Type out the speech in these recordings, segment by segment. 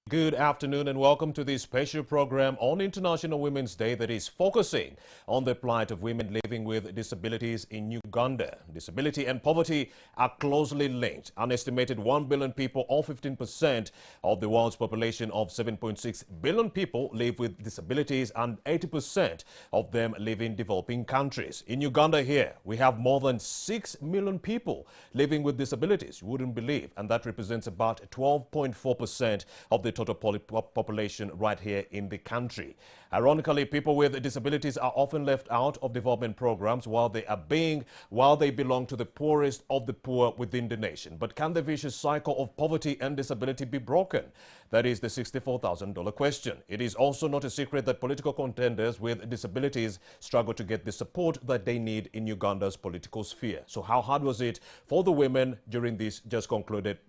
Good afternoon and welcome to this special program on International Women's Day that is focusing on the plight of women living with disabilities in Uganda. Disability and poverty are closely linked. An estimated 1 billion people, or 15% of the world's population of 7.6 billion people, live with disabilities, and 80% of them live in developing countries. In Uganda here, we have more than 6 million people living with disabilities, you wouldn't believe, and that represents about 12.4% of the total population right here in the country. Ironically, people with disabilities are often left out of development programs while they belong to the poorest of the poor within the nation. But can the vicious cycle of poverty and disability be broken? That is the $64,000 question. It is also not a secret that political contenders with disabilities struggle to get the support that they need in Uganda's political sphere. So how hard was it for the women during this just concluded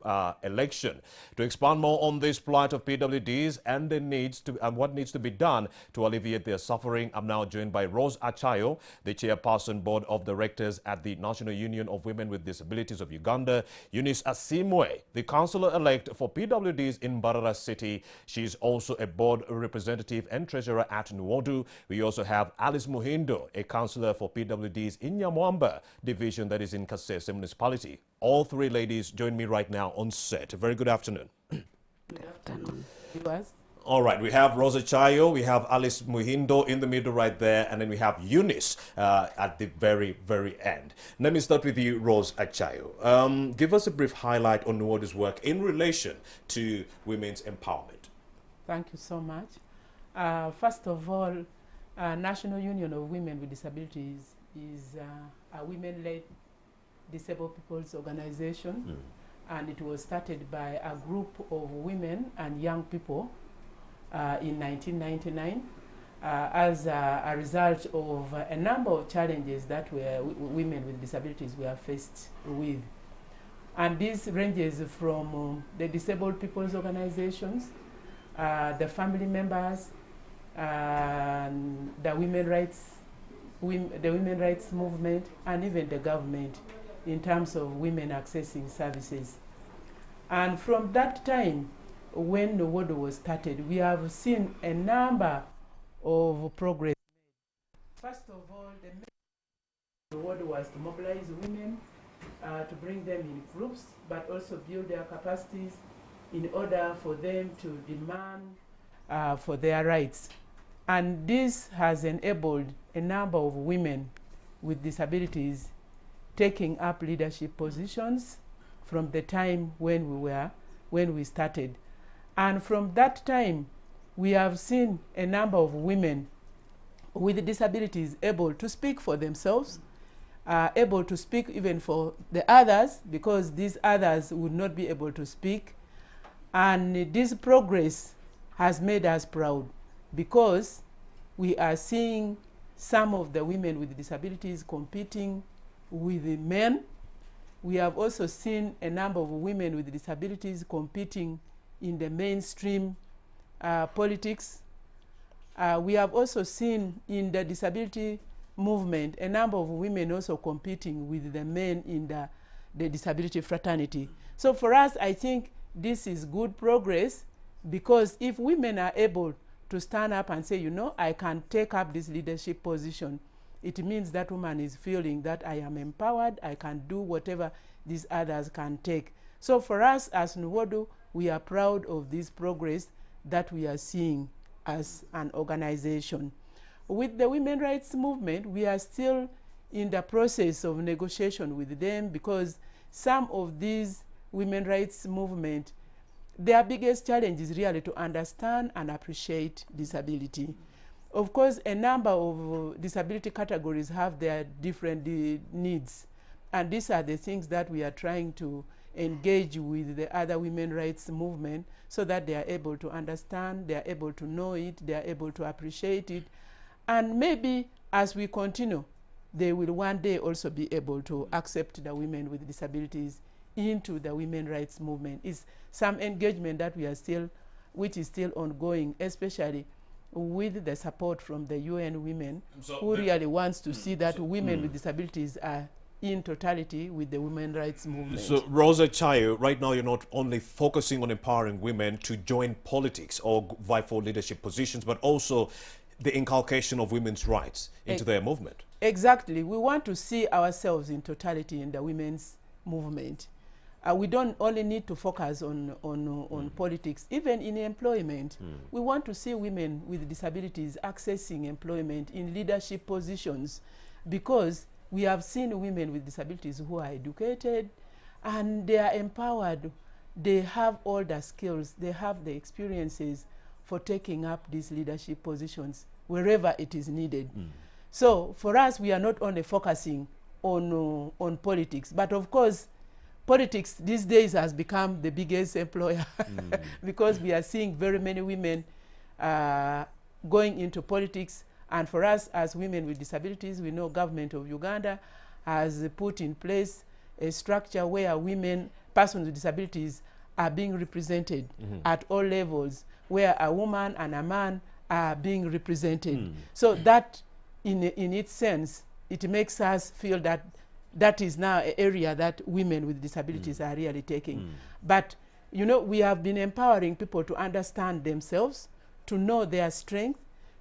election? To expand more on this plight of PWDs and what needs to be done to alleviate their suffering, I'm now joined by Rose Achayo, the chairperson board of directors at the National Union of Women with Disabilities of Uganda, Eunice Asimwe, the councillor-elect for PWDs in Mbarara City. She's also a board representative and treasurer at Nuodu. We also have Alice Muhindo, a councillor for PWDs in Nyamwamba division that is in Kasese municipality. All three ladies join me right now on set. Very good afternoon. Good afternoon, viewers. All right, we have Rosa Chayo, we have Alice Muhindo in the middle right there, and then we have Eunice at the very, very end. Let me start with you, Rose Achayo. Give us a brief highlight on Nuodu's work in relation to women's empowerment. Thank you so much. First of all, National Union of Women with Disabilities is a women-led disabled people's organization, and it was started by a group of women and young people in 1999 as a result of a number of challenges that women with disabilities were faced with. And this ranges from the disabled people's organizations, the family members, the women's rights movement, and even the government in terms of women accessing services. And from that time, when Nuodu was started, we have seen a number of progress. First of all, the main Nuodu was to mobilize women, to bring them in groups, but also build their capacities in order for them to demand for their rights. And this has enabled a number of women with disabilities taking up leadership positions from the time when we started. And from that time, we have seen a number of women with disabilities able to speak for themselves, able to speak even for the others, because these others would not be able to speak. And this progress has made us proud, because we are seeing some of the women with disabilities competing with the men. We have also seen a number of women with disabilities competing in the mainstream politics. We have also seen in the disability movement a number of women also competing with the men in the disability fraternity. So for us, I think this is good progress, because if women are able to stand up and say, you know, I can take up this leadership position, it means that woman is feeling that I am empowered, I can do whatever these others can take. So for us as Nuodu, we are proud of this progress that we are seeing as an organization. With the women's rights movement, we are still in the process of negotiation with them, because some of these women's rights movement, their biggest challenge is really to understand and appreciate disability. Of course, a number of disability categories have their different needs, and these are the things that we are trying to engage with the other women's rights movement, so that they are able to understand, they are able to know it, they are able to appreciate it, and maybe as we continue, they will one day also be able to accept the women with disabilities into the women's rights movement. It's some engagement that we are still, which is still ongoing, especially with the support from the UN Women, who really wants to see that women with disabilities are in totality with the women's rights movement. So, Rosa Chayo, right now you're not only focusing on empowering women to join politics or vie for leadership positions, but also the inculcation of women's rights into their movement. Exactly. We want to see ourselves in totality in the women's movement. We don't only need to focus on politics, even in employment. We want to see women with disabilities accessing employment in leadership positions, because we have seen women with disabilities who are educated and they are empowered. They have all the skills, they have the experiences for taking up these leadership positions wherever it is needed. So for us, we are not only focusing on politics, but of course, politics these days has become the biggest employer because we are seeing very many women going into politics. And for us as women with disabilities, we know government of Uganda has put in place a structure where women, persons with disabilities, are being represented at all levels, where a woman and a man are being represented. So that, in its sense, it makes us feel that that is now an area that women with disabilities are really taking. But, you know, we have been empowering people to understand themselves, to know their strength,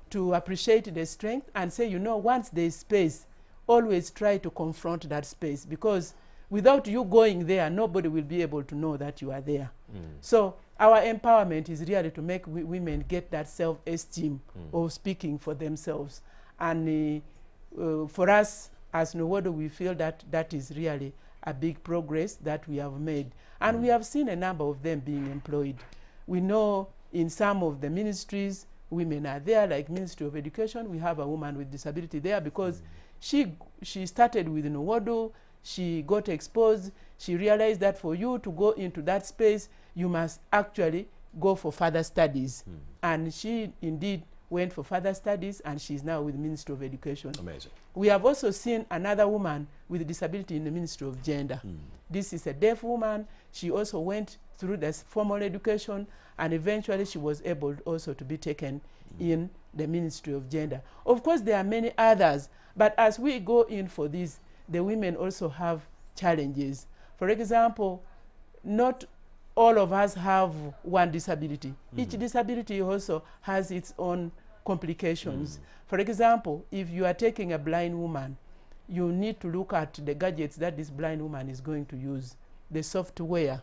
to appreciate their strength, and say, you know, once there is space, always try to confront that space, because without you going there, nobody will be able to know that you are there. So our empowerment is really to make women get that self-esteem of speaking for themselves. And for us as Nowodo, we feel that that is really a big progress that we have made. And we have seen a number of them being employed. We know in some of the ministries, women are there, like Ministry of Education. We have a woman with disability there because she started with Nowodo, she got exposed, she realized that for you to go into that space, you must actually go for further studies. And she indeed went for further studies, and she's now with the Ministry of Education. Amazing. We have also seen another woman with a disability in the Ministry of Gender. This is a deaf woman. She also went through this formal education, and eventually she was able also to be taken in the Ministry of Gender. Of course, there are many others, but as we go in for this, the women also have challenges. For example, not all of us have one disability. Each disability also has its own complications. For example, if you are taking a blind woman, you need to look at the gadgets that this blind woman is going to use, the software,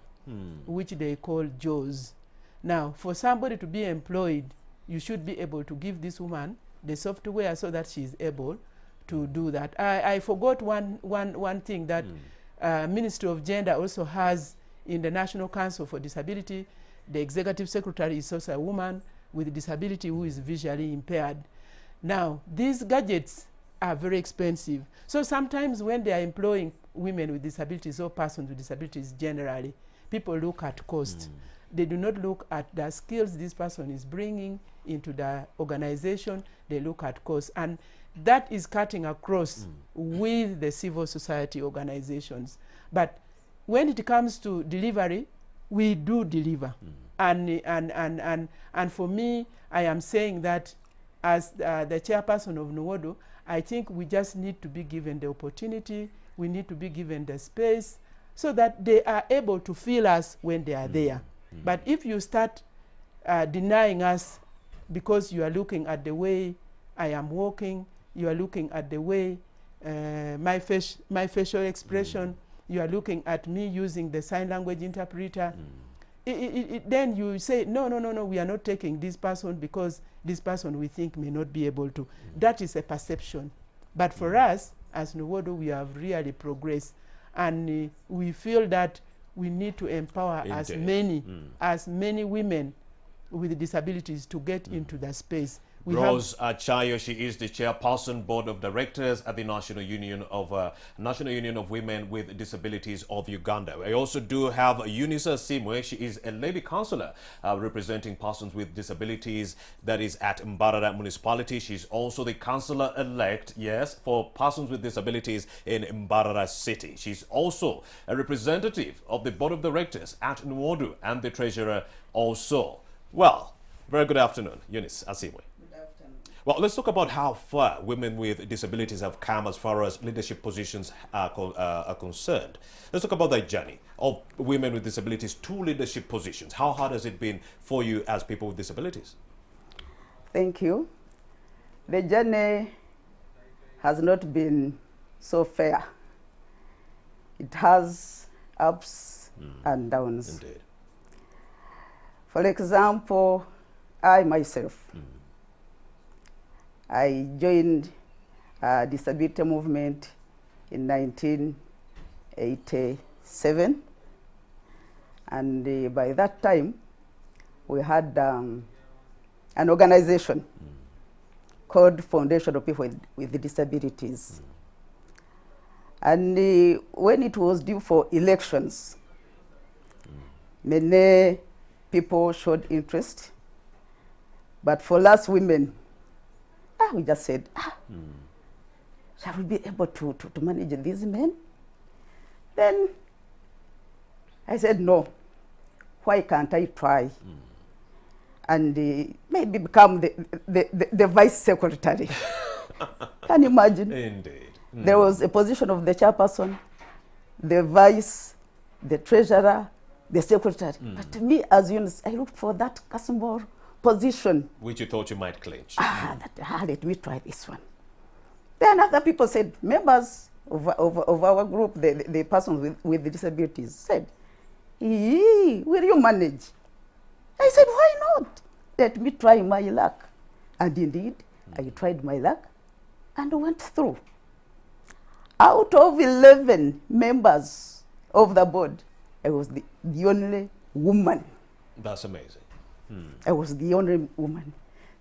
which they call JAWS. Now, for somebody to be employed, you should be able to give this woman the software so that she is able to do that. I forgot one thing that Ministry of Gender also has in the National Council for Disability. The executive secretary is also a woman with a disability who is visually impaired. Now, these gadgets are very expensive. So sometimes when they are employing women with disabilities or persons with disabilities generally, people look at cost. They do not look at the skills this person is bringing into the organization. They look at cost. And that is cutting across with the civil society organizations. But when it comes to delivery, we do deliver. And for me, I am saying that as the chairperson of Nowodo, I think we just need to be given the opportunity, we need to be given the space, so that they are able to feel us when they are there. But if you start denying us because you are looking at the way I am walking, you are looking at the way my facial expression, you are looking at me using the sign language interpreter, then you say, no, we are not taking this person because this person we think may not be able to. That is a perception. But for us, as Nowodo, we have really progressed. And we feel that we need to empower as many women with disabilities to get into that space. Rose Chayo, she is the chairperson, board of directors at the National Union of Women with Disabilities of Uganda. We also do have Eunice Simwe. She is a lady councillor representing persons with disabilities, that is at Mbarara municipality. She's also the councillor-elect, yes, for persons with disabilities in Mbarara city. She's also a representative of the board of directors at Nowodo and the treasurer also. Well, very good afternoon, Eunice Simwe. Well, let's talk about how far women with disabilities have come as far as leadership positions are concerned. Let's talk about that journey of women with disabilities to leadership positions. How hard has it been for you as people with disabilities? Thank you. The journey has not been so fair. It has ups and downs. Indeed. For example, I myself, I joined disability movement in 1987, and by that time we had an organization called Foundation of People with Disabilities. And when it was due for elections, many people showed interest, but for us women, we just said, shall we be able to manage these men? Then I said, no, why can't I try? And maybe become the vice secretary. Can you imagine? Indeed. There was a position of the chairperson, the vice, the treasurer, the secretary. But to me, as Eunice, I looked for that Kasumbo position. Which you thought you might clinch. Let me try this one. Then other people said, members of our group, the persons with the disabilities, said, will you manage? I said, why not? Let me try my luck. And indeed, I tried my luck and went through. Out of 11 members of the board, I was the only woman. That's amazing. I was the only woman.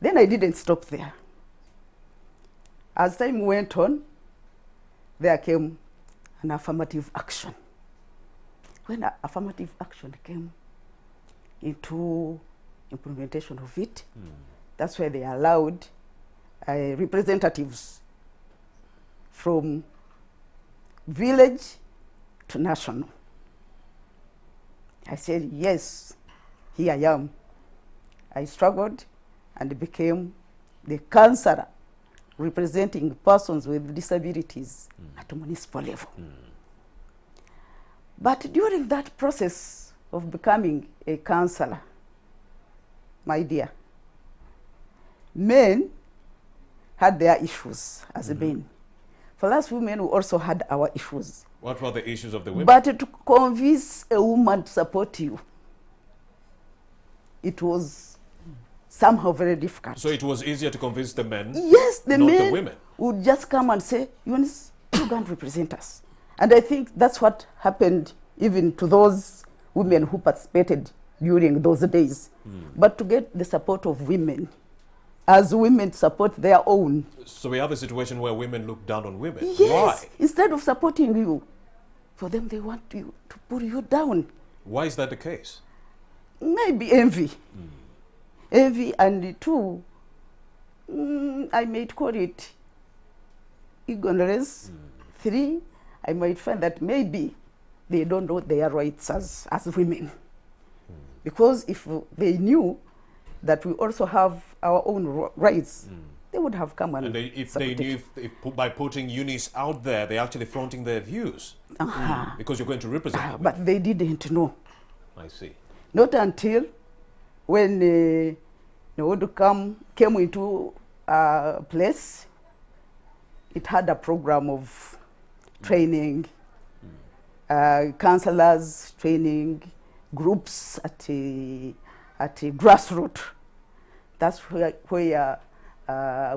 Then I didn't stop there. As time went on, there came an affirmative action. When affirmative action came into implementation of it, that's why they allowed representatives from village to national. I said, yes, here I am. I struggled and became the councillor representing persons with disabilities at municipal level. But during that process of becoming a councillor, my dear, men had their issues as men. For us women, we also had our issues. What were the issues of the women? But to convince a woman to support you, it was somehow very difficult. So it was easier to convince the men, yes, the not men the women. would just come and say, Eunice, you can't represent us. And I think that's what happened even to those women who participated during those days. But to get the support of women, as women support their own. So we have a situation where women look down on women. Yes, Why? instead of supporting you, for them they want you to pull you down. Why is that the case? Maybe envy. Envy, and two, I might call it ignorance. Three, I might find that maybe they don't know their rights as women. Because if they knew that we also have our own rights, they would have come and if they knew if by putting Eunice out there, they're actually fronting their views. Because you're going to represent them. But they didn't know. I see. Not until when Nwodu came into place, it had a program of training, counselors, training, groups at a grassroots. That's where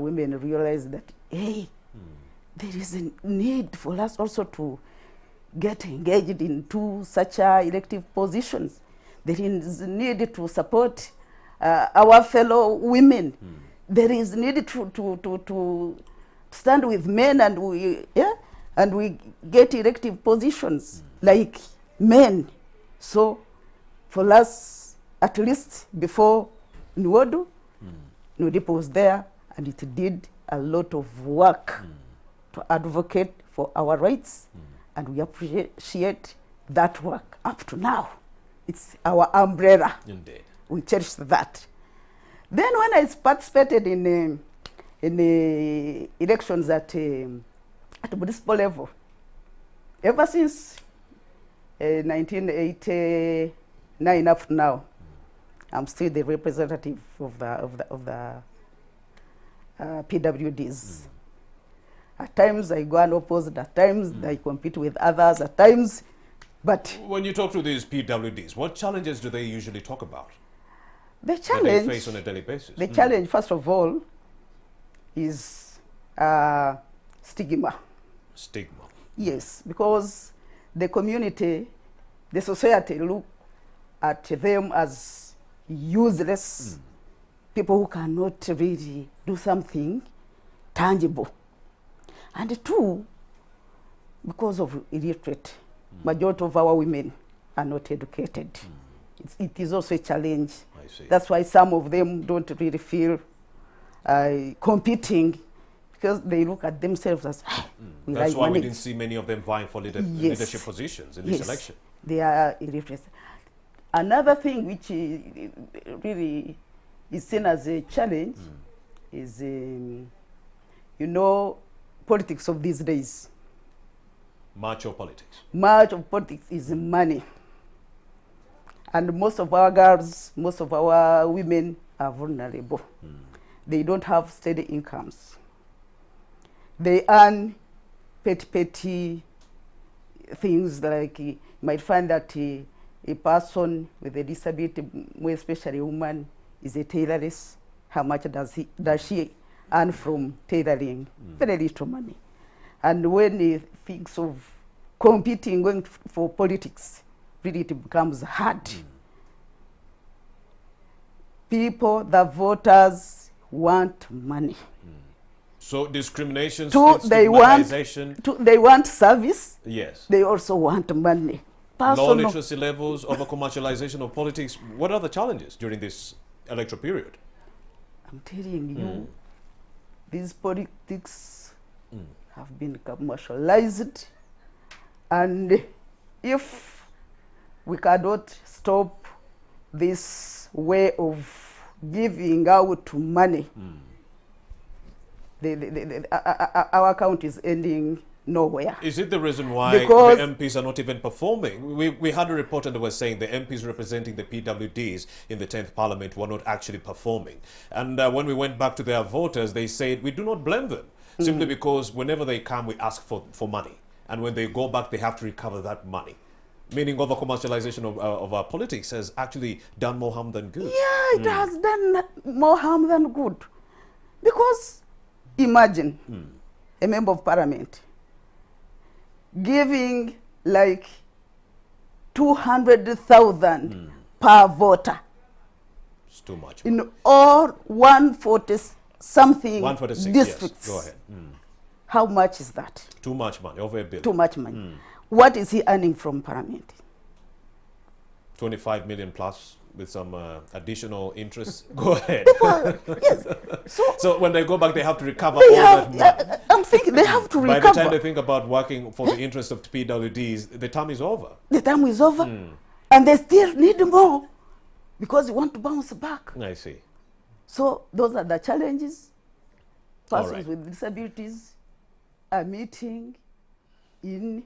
women realized that, hey, there is a need for us also to get engaged into such elective positions. There is a need to support our fellow women. There is need to stand with men, and we get elective positions like men. So for us, at least before Nwodu, Nodipo was there, and it did a lot of work to advocate for our rights, and we appreciate that work up to now. It's our umbrella. Indeed. We cherish that. Then when I participated in in the elections at municipal level. Ever since 1989 up to now, I'm still the representative of the PWDs. At times I go unopposed, at times I compete with others, at times, but... When you talk to these PWDs, what challenges do they usually talk about? The challenge... that they face on a daily basis? The challenge, first of all, is stigma. Stigma. Yes, because the community, the society look at them as useless, people who cannot really do something tangible. And two, because of illiterate, majority of our women are not educated. It is also a challenge. I see. That's why some of them don't really feel competing, because they look at themselves as, That's why money. we didn't see many of them vying for leadership positions in this election. They are illiterate. Another thing which really is seen as a challenge is, you know, politics of these days. Macho politics. Much of politics is money. And most of our girls, most of our women are vulnerable. They don't have steady incomes. They earn petty things, like you might find that a person with a disability, more especially a woman, is a tailoress. How much does she earn from tailoring? Very little money. And when he thinks of competing, going for politics, really it becomes hard. People, the voters, want money. So discrimination, They want service. Yes. They also want money. Low literacy levels, over commercialization of politics. What are the challenges during this electoral period? I'm telling you, these politics have been commercialized, and if we cannot stop this way of giving out money, our account is ending nowhere. Is it the reason why Because the MPs are not even performing? We had a reporter that was saying the MPs representing the PWDs in the 10th Parliament were not actually performing. And when we went back to their voters, they said, we do not blame them, simply because whenever they come, we ask for money. And when they go back, they have to recover that money. Meaning over-commercialization of our politics has actually done more harm than good. Yeah, it has done more harm than good. Because imagine a member of parliament giving like 200,000 per voter. It's too much. In all 140-something 146 districts. Yes. Go ahead. How much is that? Too much money, over $1 billion. Too much money. What is he earning from parliament? 25 million plus with some additional interest. Go ahead. Yes. So when they go back, they have to recover all that money. I'm thinking they have to recover. By the time they think about working for the interest of PWDs, the term is over. The time is over. And they still need more because they want to bounce back. I see. So those are the challenges persons right. with disabilities are meeting in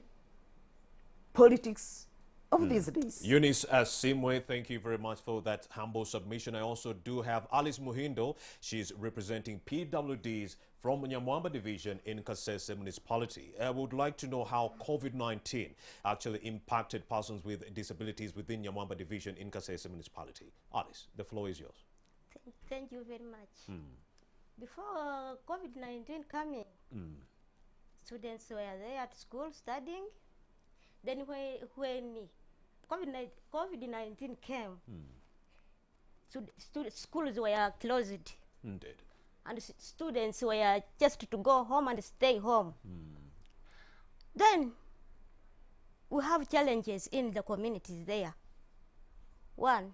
politics of these days. Eunice Asimwe, thank you very much for that humble submission. I also do have Alice Muhindo. She's representing PWDs from Nyamwamba Division in Kasese Municipality. I would like to know how COVID-19 actually impacted persons with disabilities within Nyamwamba Division in Kasese Municipality. Alice, the floor is yours. Thank you very much. Before COVID-19 coming, students were there at school studying. Then when COVID-19 came, schools were closed. Indeed. And students were just to go home and stay home. Then we have challenges in the communities there. One,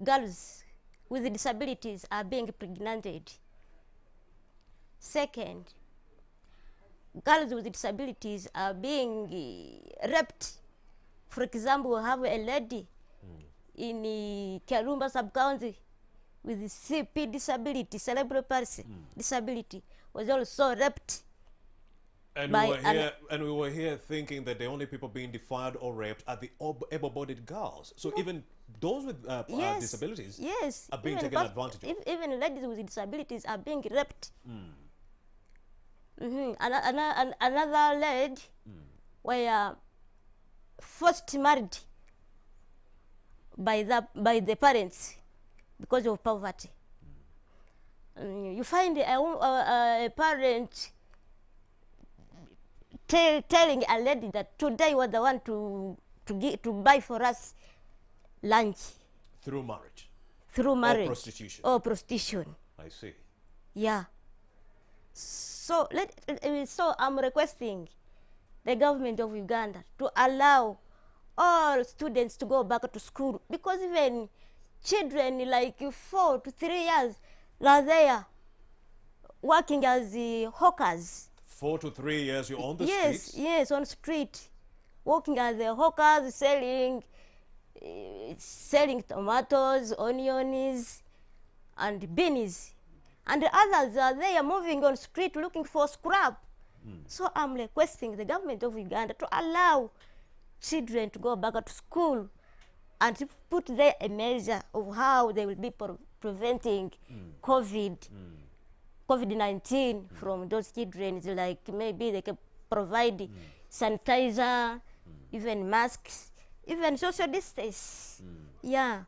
girls with disabilities are being pregnanted. Second, girls with disabilities are being raped. For example, we have a lady in Kirumba sub-county with CP disability, cerebral palsy disability, was also raped. And by we were here thinking that the only people being defiled or raped are the able-bodied girls. So even those with Yes, disabilities yes, are being even taken advantage of. Even ladies with disabilities are being raped. Another lady were first married by the parents because of poverty. You find a parent telling a lady that today was the one to buy for us lunch Through marriage. through marriage prostitution. or prostitution. I see. Yeah. So so I'm requesting the government of Uganda to allow all students to go back to school, because even children like 4 to 3 years are there working as hawkers. 4 to 3 years you're on the Yes, streets. yes, on street, working as a hawkers, selling tomatoes, onions, and beans, and the others are there moving on street looking for scrap. So I'm requesting the government of Uganda to allow children to go back to school and to put there a measure of how they will be preventing COVID-19 from those children. Like maybe they can provide sanitizer, even masks, even social distance. Yeah.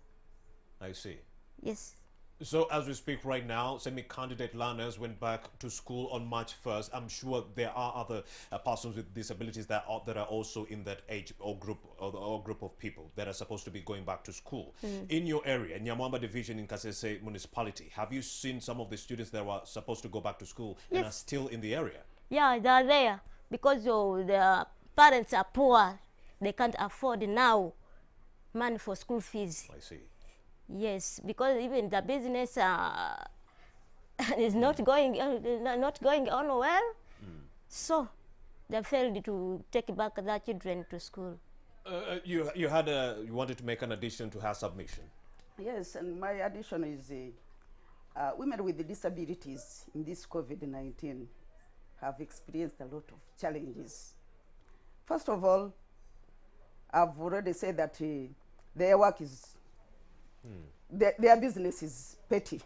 I see. Yes. So as we speak right now, semi-candidate learners went back to school on March 1st. I'm sure there are other persons with disabilities that are also in that age or group of people that are supposed to be going back to school. In your area, Nyamwamba Division in Kasese Municipality, have you seen some of the students that were supposed to go back to school and are still in the area? Yeah, they are there because their parents are poor. They can't afford now money for school fees. I see. Yes, because even the business is not going on well, so they failed to take back their children to school. You wanted to make an addition to her submission. Yes, and my addition is women with disabilities in this COVID-19 have experienced a lot of challenges. First of all, I've already said that their work is their business is petty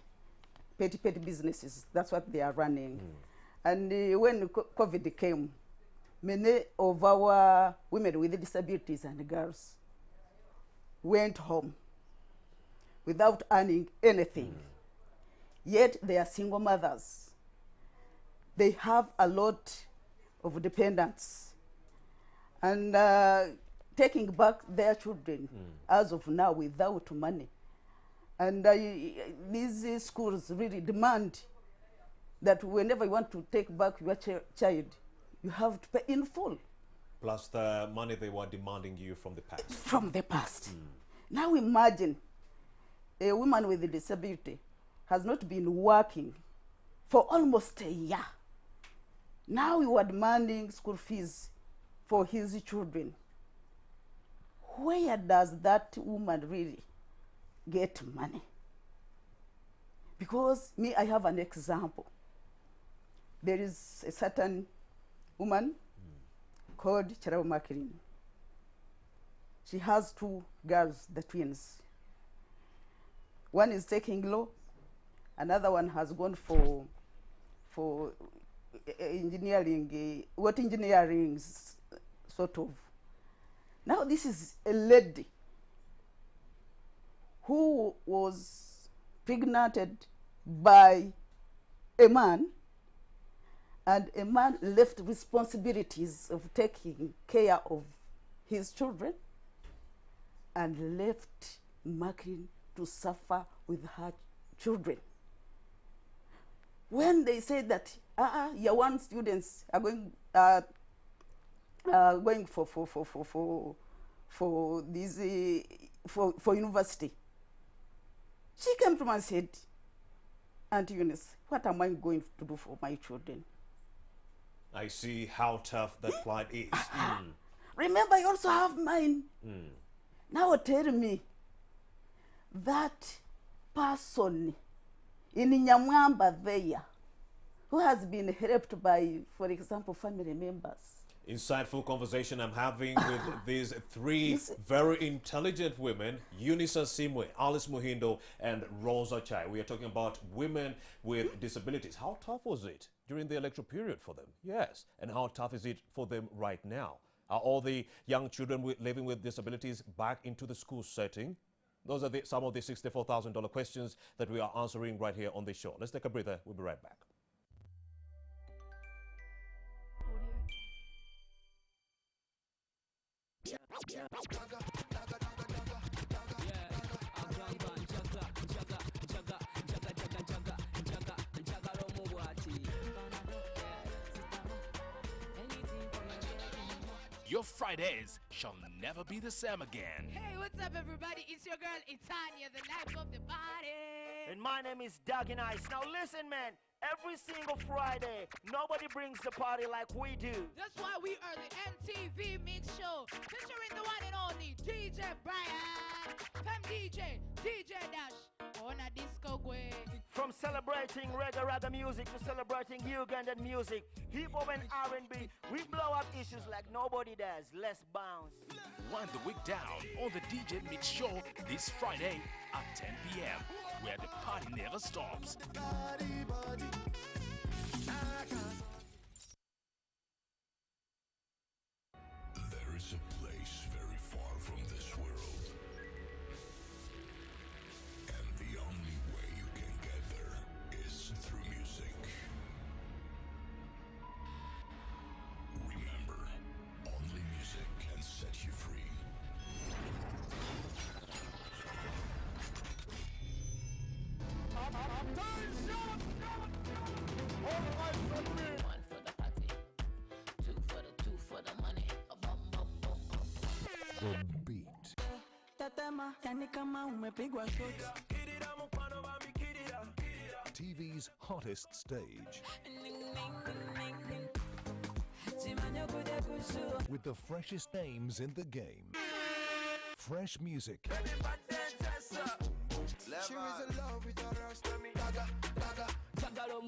businesses. That's what they are running. And when COVID came, many of our women with disabilities and girls went home without earning anything. Yet they are single mothers. They have a lot of dependents. And taking back their children as of now without money. And these schools really demand that whenever you want to take back your child, you have to pay in full. Plus the money they were demanding you from the past. From the past. Now imagine a woman with a disability has not been working for almost a year. Now you are demanding school fees for his children. Where does that woman really get money? Because me, I have an example. There is a certain woman called Charabo Makirin. She has 2 girls, the twins. One is taking law, another one has gone for engineering, sort of. Now this is a lady who was pregnant by a man, and a man left responsibilities of taking care of his children and left Makirin to suffer with her children. When they say that year 1 students are going for university, she came to me and said, Auntie Eunice, what am I going to do for my children? I see how tough that plight is. Remember, I also have mine. Now tell me that person in Nyamwamba there who has been helped by, for example, family members. Insightful conversation I'm having with these three very intelligent women, Eunice Simwe, Alice Muhindo, and Rosa Chai. We are talking about women with disabilities. How tough was it during the electoral period for them? Yes. And how tough is it for them right now? Are all the young children living with disabilities back into the school setting? Those are some of the $64,000 questions that we are answering right here on this show. Let's take a breather. We'll be right back. Your Fridays shall never be the same again. Hey, what's up, everybody? It's your girl, Itania, the life of the body. And my name is Daggy Nice. Now listen, man. Every single Friday, nobody brings the party like we do. That's why we are the MTV Mix Show, featuring the one and only DJ Brian, Fem DJ, DJ Dash, on a disco way. From celebrating reggae music to celebrating Ugandan music, hip hop and R&B, we blow up issues like nobody does. Let's bounce. Wind the week down on the DJ Mix Show this Friday at 10 p.m. where the party never stops. There is a place very far from this world, and the only way you can get there is through music. Remember, only music can set you free. One for the party, two for the money. The beat. TV's hottest stage. With the freshest names in the game. Fresh music.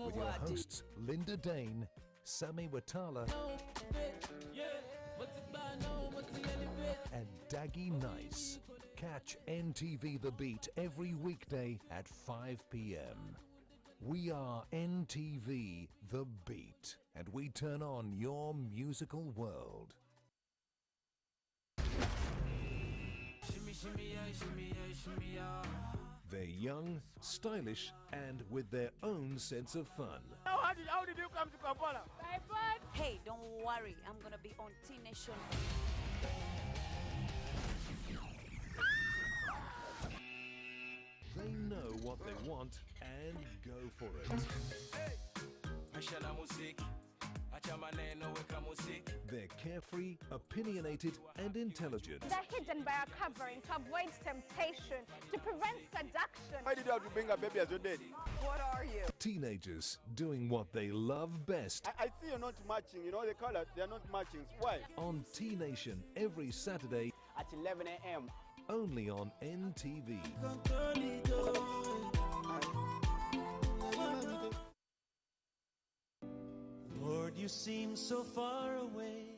With your hosts Linda Dane, Sammy Watala, and Daggy Nice. Catch NTV The Beat every weekday at 5 p.m. We are NTV The Beat, and we turn on your musical world. They're young, stylish, and with their own sense of fun. How did you come to Kampala? Hey, don't worry, I'm gonna be on T Nation. They know what they want and go for it. They're carefree, opinionated, and intelligent. They're hidden by a covering to avoid temptation, to prevent seduction. Why did you have to bring a baby as your daddy? What are you? Teenagers doing what they love best. I see you're not matching. You know the color, they're not matching. Why? On T Nation every Saturday At 11 a.m. only on NTV. Lord, you seem so far away.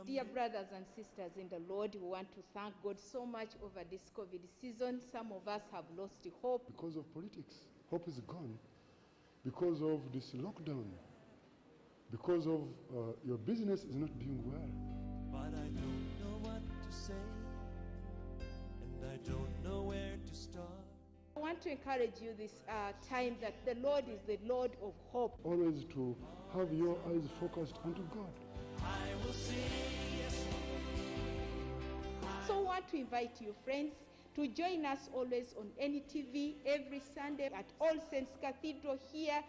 Dear brothers and sisters in the Lord, we want to thank God so much over this COVID season. Some of us have lost hope. Because of politics, hope is gone. Because of this lockdown, because of your business is not doing well. But I don't know what to say, and I don't know where to start. I want to encourage you this time that the Lord is the Lord of hope. Always to have your eyes focused unto God. I will sing, yes. So I want to invite you, friends, to join us always on NTV every Sunday at All Saints Cathedral here.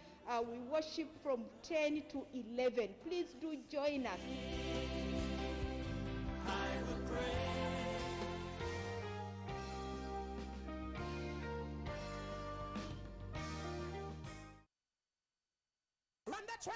We worship from 10 to 11. Please do join us. I will pray. Run the track!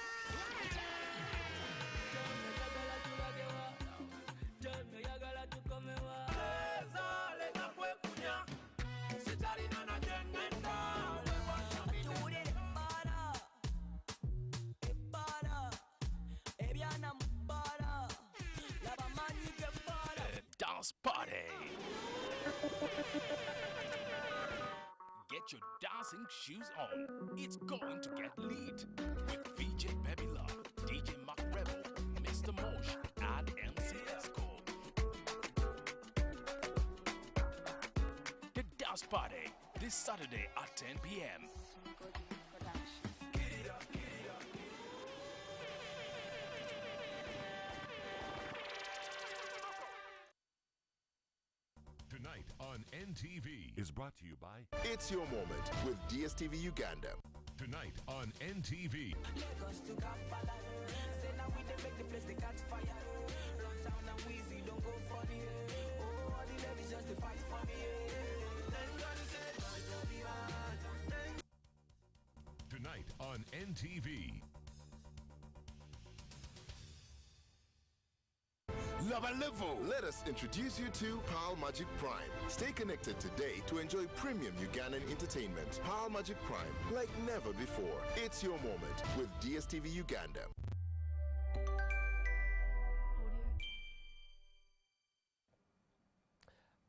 Get your dancing shoes on. It's going to get lit with VJ Baby Love, DJ Mark Rebel, Mr. Mosh, and MC Esco. The Dance Party this Saturday at 10 p.m. Tonight on NTV is brought to you by It's Your Moment with DSTV Uganda. Tonight on NTV. Tonight on NTV. Lava Level. Let us introduce you to Pearl Magic Prime. Stay connected today to enjoy premium Ugandan entertainment. Pearl Magic Prime, like never before. It's Your Moment with DSTV Uganda.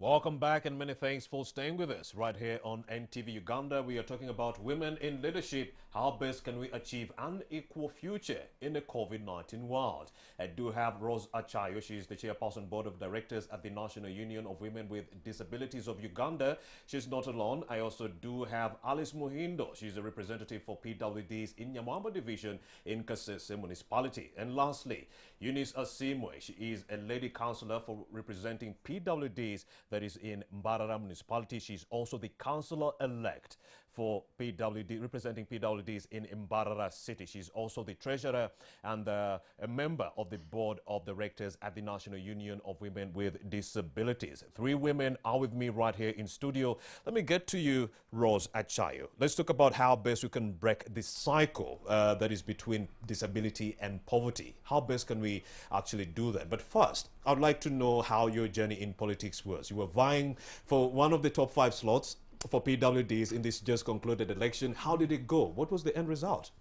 Welcome back and many thanks for staying with us right here on NTV Uganda. We are talking about women in leadership. How best can we achieve an equal future in the COVID-19 world? I do have Rose Achayo. She is the chairperson board of directors at the National Union of Women with Disabilities of Uganda. She's not alone. I also do have Alice Muhindo. She's a representative for PWDs in Nyamwamba division in Kasese municipality. And lastly, Eunice Asimwe. She is a lady councillor for representing PWDs that is in Mbarara municipality. She's also the councillor-elect for PWD, representing PWDs in Mbarara city. She's also the treasurer and a member of the board of directors at the National Union of Women with Disabilities. Three women are with me right here in studio. Let me get to you, Rose Achayo. Let's talk about how best we can break this cycle that is between disability and poverty. How best can we actually do that? But first, I'd like to know how your journey in politics was. You were vying for one of the top 5 slots for PWDs in this just concluded election. How did it go? What was the end result?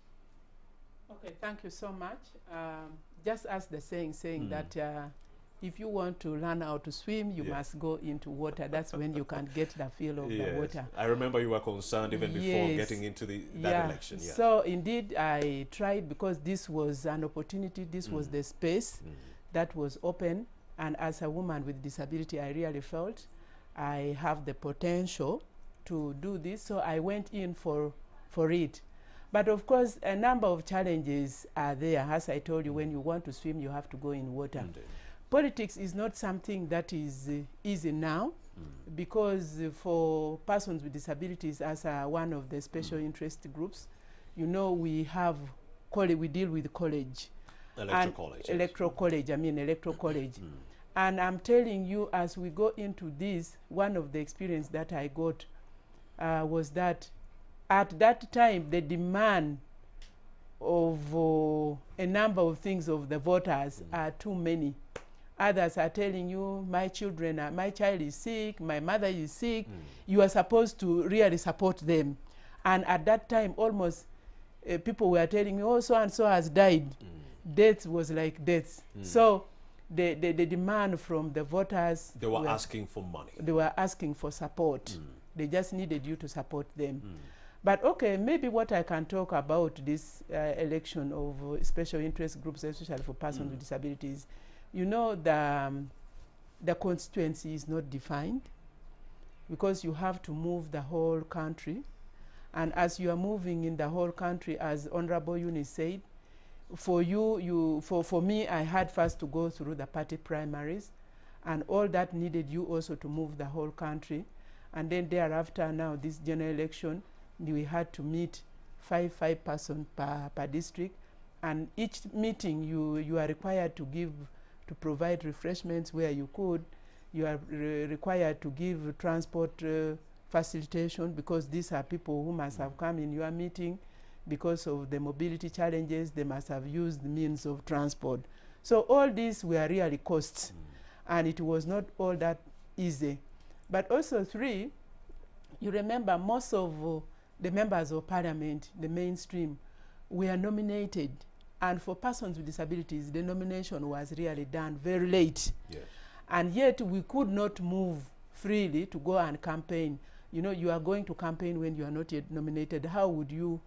Okay, thank you so much. Just as the saying that if you want to learn how to swim, you must go into water. That's when you can get the feel of the water. I remember you were concerned even before getting into that election. Yeah. So indeed, I tried because this was an opportunity. This was the space that was open. And as a woman with disability, I really felt I have the potential to do this. So I went in for it. But of course, a number of challenges are there. As I told you, when you want to swim, you have to go in water. Politics is not something that is easy now, because for persons with disabilities, as one of the special interest groups, you know, we deal with college. Electoral college. And I'm telling you, as we go into this, one of the experience that I got was that at that time, the demand of a number of things of the voters are too many. Others are telling you, my child is sick, my mother is sick. You are supposed to really support them. And at that time, almost people were telling me, oh, so-and-so has died. Death was like death. So the demand from the voters... They were asking for money. They were asking for support. They just needed you to support them. But okay, maybe what I can talk about this election of special interest groups, especially for persons with disabilities, you know, the constituency is not defined because you have to move the whole country. And as you are moving in the whole country, as Honorable Eunice said, for me, I had first to go through the party primaries, and all that needed you also to move the whole country. And then thereafter, now this general election, we had to meet five persons per district, and each meeting you are required to provide refreshments where you could. You are required to give transport facilitation, because these are people who must have come in your meeting because of the mobility challenges. They must have used the means of transport. So all these were really costs, and it was not all that easy. But also you remember most of the members of parliament, the mainstream, were nominated. And for persons with disabilities, the nomination was really done very late. Yes. And yet we could not move freely to go and campaign. You know, you are going to campaign when you are not yet nominated. How would you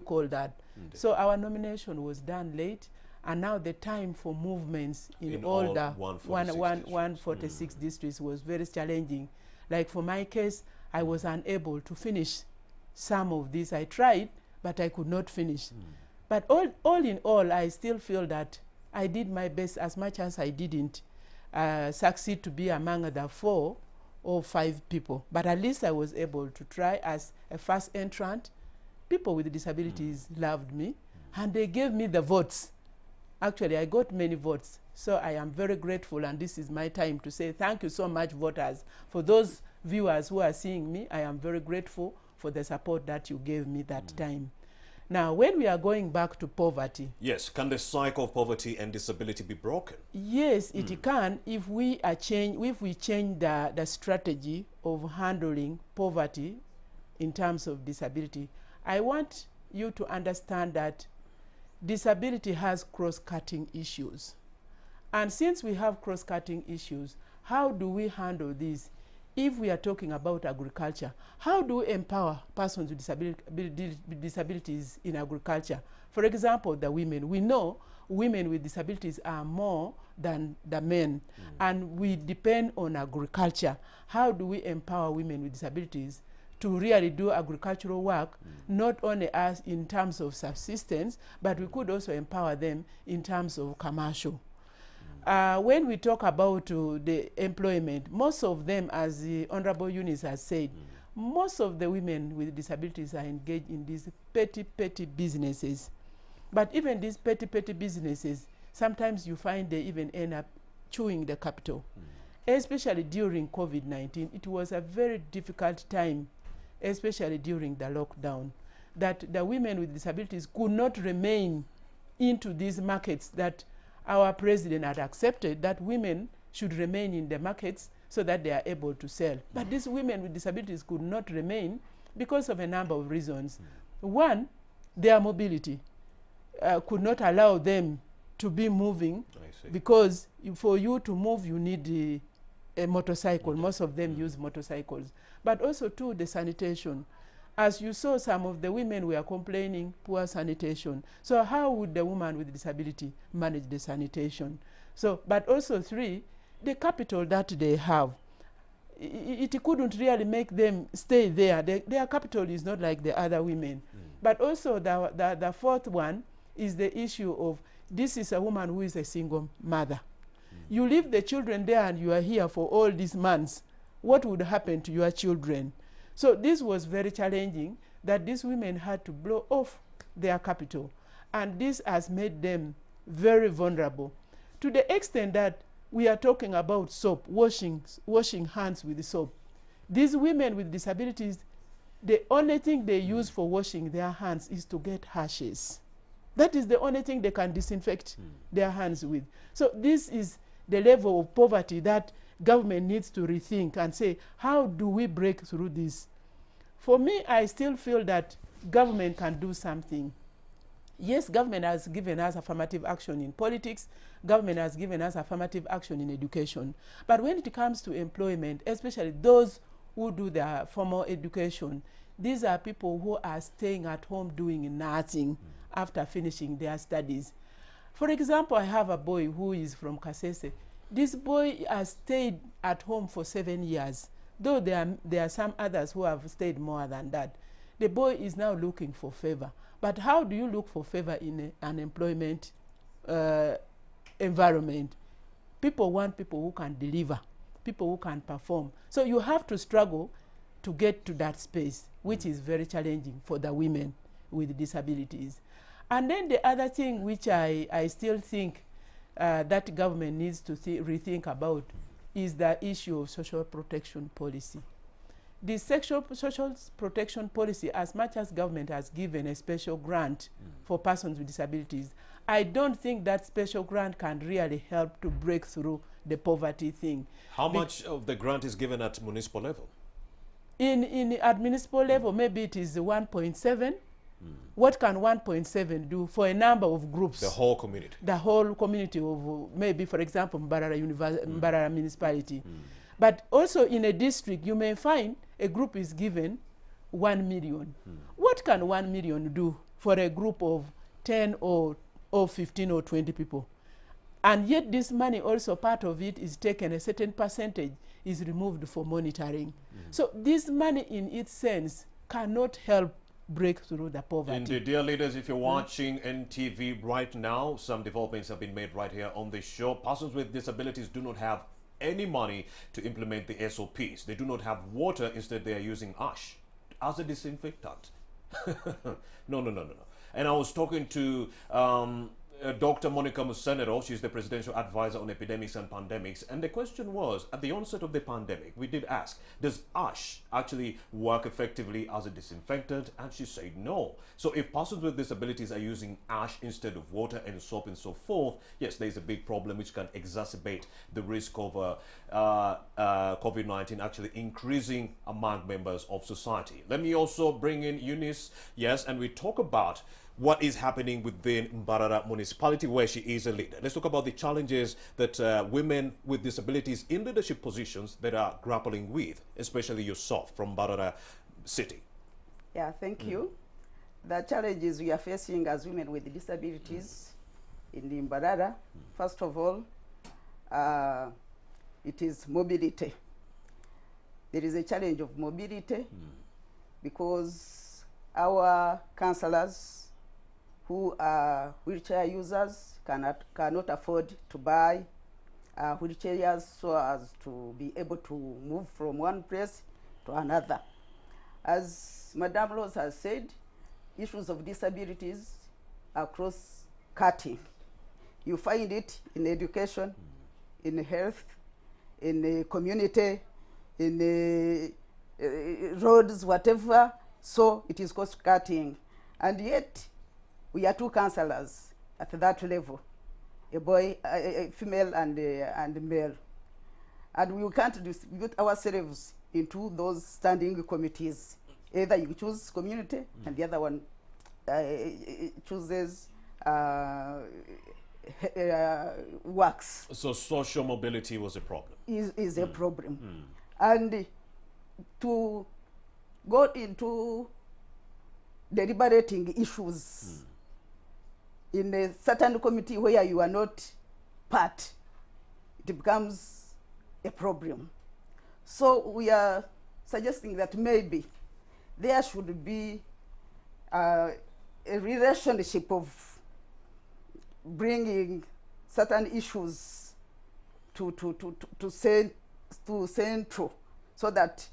call that? Indeed. So our nomination was done late, and now the time for movements in all the 146 districts was very challenging. Like for my case, I was unable to finish some of these. I tried, but I could not finish. But all in all, I still feel that I did my best, as much as I didn't succeed to be among the 4 or 5 people. But at least I was able to try as a first entrant. People with disabilities loved me, and they gave me the votes. Actually, I got many votes. So I am very grateful, and this is my time to say thank you so much, voters. For those viewers who are seeing me, I am very grateful for the support that you gave me that time. Now, when we are going back to poverty. Yes, can the cycle of poverty and disability be broken? Yes, it can if we change the strategy of handling poverty in terms of disability. I want you to understand that disability has cross-cutting issues. And since we have cross-cutting issues, how do we handle this? If we are talking about agriculture, how do we empower persons with disabilities in agriculture? For example, the women. We know women with disabilities are more than the men, and we depend on agriculture. How do we empower women with disabilities to really do agricultural work, not only as in terms of subsistence, but we could also empower them in terms of commercial. When we talk about the employment, most of them, as the Honorable Eunice has said, most of the women with disabilities are engaged in these petty businesses. But even these petty businesses, sometimes you find they even end up chewing the capital. Especially during COVID-19, it was a very difficult time, especially during the lockdown, that the women with disabilities could not remain into these markets that our president had accepted, that women should remain in the markets so that they are able to sell. But these women with disabilities could not remain because of a number of reasons. One, their mobility could not allow them to be moving, because for you to move, you need a motorcycle. Most of them use motorcycles. But also, too, the sanitation. As you saw, some of the women were complaining poor sanitation. So how would the woman with disability manage the sanitation? So, but also 3, the capital that they have, it couldn't really make them stay there. Their capital is not like the other women. But also the 4th one is the issue of, this is a woman who is a single mother. You leave the children there and you are here for all these months. What would happen to your children? So this was very challenging, that these women had to blow off their capital. And this has made them very vulnerable, to the extent that we are talking about soap, washing hands with soap. These women with disabilities, the only thing they use for washing their hands is to get ashes. That is the only thing they can disinfect their hands with. So this is the level of poverty that government needs to rethink and say, how do we break through this? For me, I still feel that government can do something. Yes, government has given us affirmative action in politics. Government has given us affirmative action in education. But when it comes to employment, especially those who do their formal education, these are people who are staying at home doing nothing after finishing their studies. For example, I have a boy who is from Kasese. This boy has stayed at home for 7 years, though there are some others who have stayed more than that. The boy is now looking for favor. But how do you look for favor in an employment environment? People want people who can deliver, people who can perform. So you have to struggle to get to that space, which is very challenging for the women with disabilities. And then the other thing which I still think that government needs to rethink about is the issue of social protection policy. The social protection policy, as much as government has given a special grant for persons with disabilities, I don't think that special grant can really help to break through the poverty thing. How much of the grant is given at municipal level? At municipal level, maybe it is 1.7. What can 1.7 do for a number of groups? The whole community. The whole community of, maybe, for example, Mbarara municipality. But also in a district, you may find a group is given 1 million. What can 1 million do for a group of 10 or 15 or 20 people? And yet this money also, part of it is taken, a certain percentage is removed for monitoring. So this money in its sense cannot help break through the poverty. Indeed, dear leaders, if you're watching NTV right now, some developments have been made right here on this show. Persons with disabilities do not have any money to implement the SOPs. They do not have water. Instead, they are using ash as a disinfectant. No. And I was talking to Dr. Monica Musenero. She's the presidential advisor on epidemics and pandemics. And the question was, at the onset of the pandemic, we did ask, does ash actually work effectively as a disinfectant? And she said no. So if persons with disabilities are using ash instead of water and soap and so forth, yes, there's a big problem which can exacerbate the risk of COVID-19 actually increasing among members of society. Let me also bring in Eunice, yes, and we talk about what is happening within Mbarara municipality, where she is a leader. Let's talk about the challenges that women with disabilities in leadership positions that are grappling with, especially yourself from Mbarara city. Yeah, thank you. The challenges we are facing as women with disabilities in the Mbarara, first of all, it is mobility. There is a challenge of mobility because our councillors who are wheelchair users cannot afford to buy wheelchairs so as to be able to move from one place to another. As Madame Rose has said, issues of disabilities are cross-cutting. You find it in education, in health, in the community, in the roads, whatever. So it is cross-cutting. And yet, we are two councillors at that level, a boy, a female and male. And we can't distribute ourselves into those standing committees. Either you choose community and the other one chooses works. So social mobility was a problem. Is a problem. And to go into deliberating issues in a certain committee where you are not part, it becomes a problem. So we are suggesting that maybe there should be a relationship of bringing certain issues to central, so that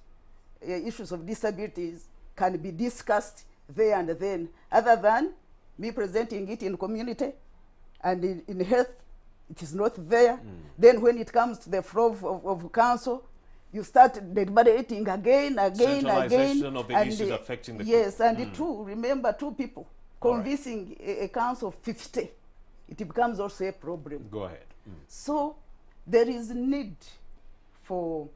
issues of disabilities can be discussed there and then, other than me presenting it in community and in health, it is not there. Then when it comes to the floor of council, you start deliberating again. Centralization of the issues affecting the yes, people. and two, remember, two people convincing a council of 50, it becomes also a problem. Go ahead. So there is need for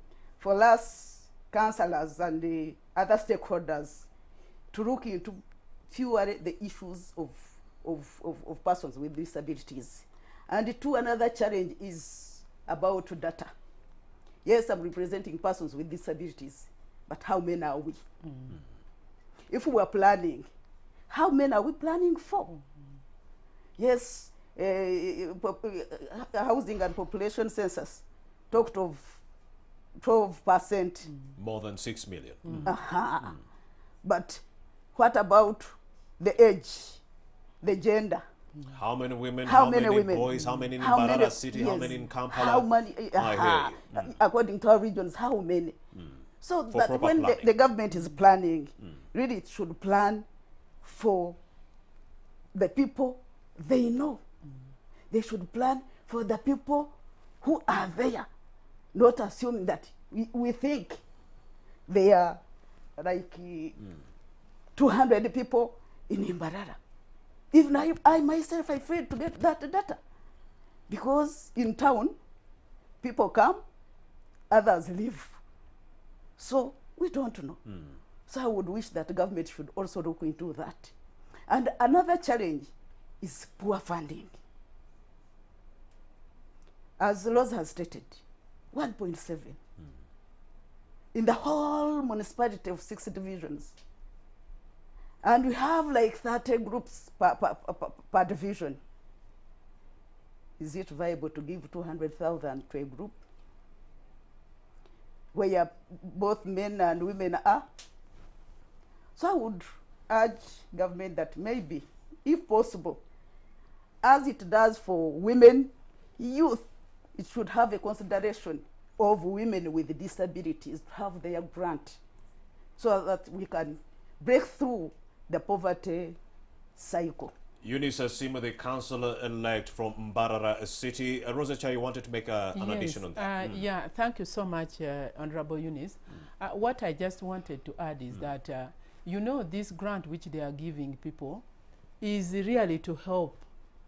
us councillors and the other stakeholders to look into fewer the issues of persons with disabilities. And two, another challenge is about data. Yes, I'm representing persons with disabilities, but how many are we? If we are planning, how many are we planning for? Yes, housing and population census talked of 12%. More than 6 million. But what about the age, the gender? How many women, how many boys, how many in Mbarara city, how many in Kampala? How many, I hear you. According to our regions, how many? So For that when the government is planning, really it should plan for the people they know. They should plan for the people who are there, not assuming that we think they are like 200 people in Mbarara. Even I myself, I failed to get that data. Because in town, people come, others leave. So we don't know. So I would wish that the government should also look into that. And another challenge is poor funding. As Rose has stated, 1.7. in the whole municipality of 6 divisions. And we have like 30 groups per division. Is it viable to give 200,000 to a group where both men and women are? So I would urge government that maybe, if possible, as it does for women, youth, it should have a consideration of women with disabilities to have their grant so that we can break through the poverty cycle. Eunice Asima, the councillor-elect from Mbarara City. Rosa Chai, you wanted to make an addition on that. Yeah, thank you so much, Honorable Eunice. What I just wanted to add is that, you know, this grant which they are giving people is really to help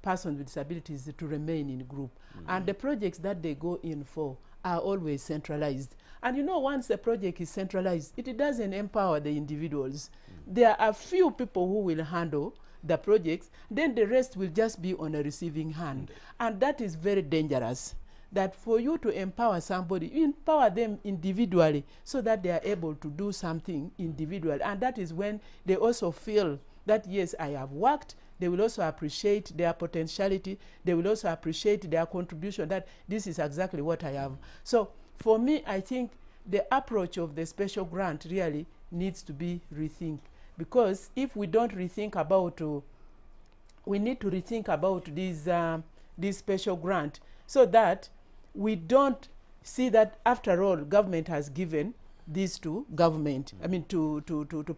persons with disabilities to remain in group. And the projects that they go in for are always centralized. And you know, once the project is centralized, it doesn't empower the individuals. There are few people who will handle the projects, then the rest will just be on a receiving hand. And that is very dangerous. That for you to empower somebody, you empower them individually so that they are able to do something individual. And that is when they also feel that, yes, I have worked. They will also appreciate their potentiality. They will also appreciate their contribution, that this is exactly what I have. So for me, I think the approach of the special grant really needs to be rethinked. Because if we don't rethink about, we need to rethink about this special grant so that we don't see that, after all, government has given this to government, I mean to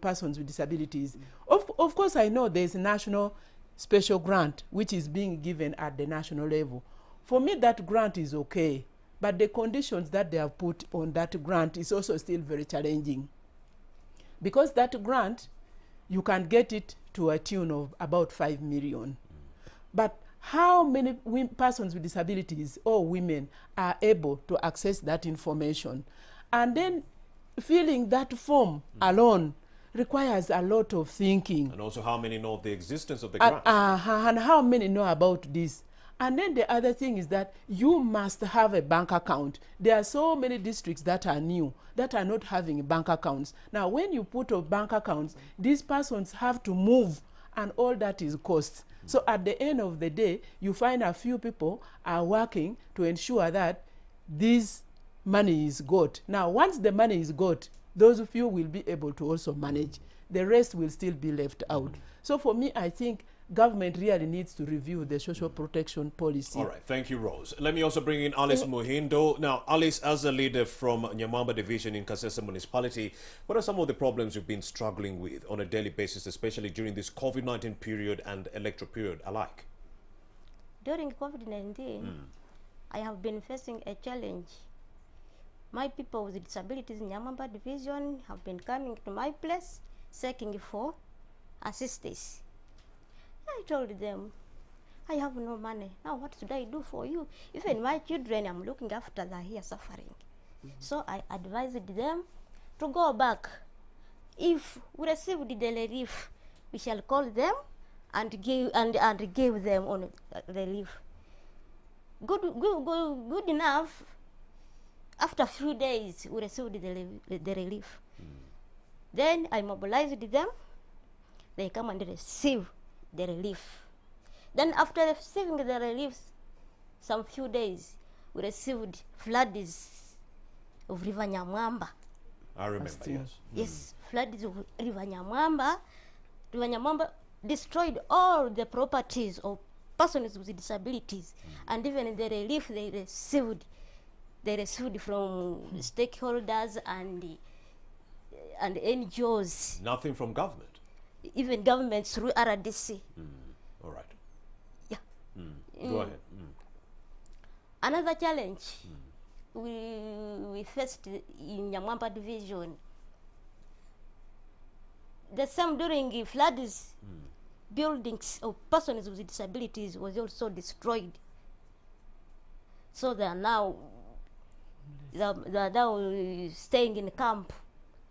persons with disabilities. Of course, I know there's a national special grant which is being given at the national level. For me, that grant is okay, but the conditions that they have put on that grant is also still very challenging. Because that grant, you can get it to a tune of about 5 million. But how many persons with disabilities or women are able to access that information? And then filling that form alone requires a lot of thinking. And also, how many know the existence of the grant? And how many know about this? And then the other thing is that you must have a bank account. There are so many districts that are new, that are not having bank accounts. Now, when you put up bank accounts, these persons have to move, and all that is cost. So at the end of the day, you find a few people are working to ensure that this money is got. Now, once the money is got, those few will be able to also manage. The rest will still be left out. So for me, I think government really needs to review the social protection policy. All right, thank you, Rose. Let me also bring in Alice Muhindo. Now, Alice, as a leader from Nyamamba Division in Kasese Municipality, what are some of the problems you've been struggling with on a daily basis, especially during this COVID-19 period and electoral period alike? During COVID-19, I have been facing a challenge. My people with disabilities in Nyamamba Division have been coming to my place seeking for assistance. I told them, I have no money. Now what should I do for you? Even my children I'm looking after, they're here suffering. So I advised them to go back. If we received the relief, we shall call them and give them on relief. Good enough. After a few days, we received the relief. Then I mobilized them. They come and receive the relief. Then after receiving the relief, some few days, we received floods of River Nyamwamba. I remember, yes. Yes, floods of River Nyamwamba. River Nyamwamba destroyed all the properties of persons with disabilities. And even the relief they received from stakeholders and NGOs. Nothing from government? Even government through RDC. All right. Yeah. Go ahead. Another challenge we faced in Nyamwamba Division. The same during floods, buildings of persons with disabilities was also destroyed. So they are now staying in camp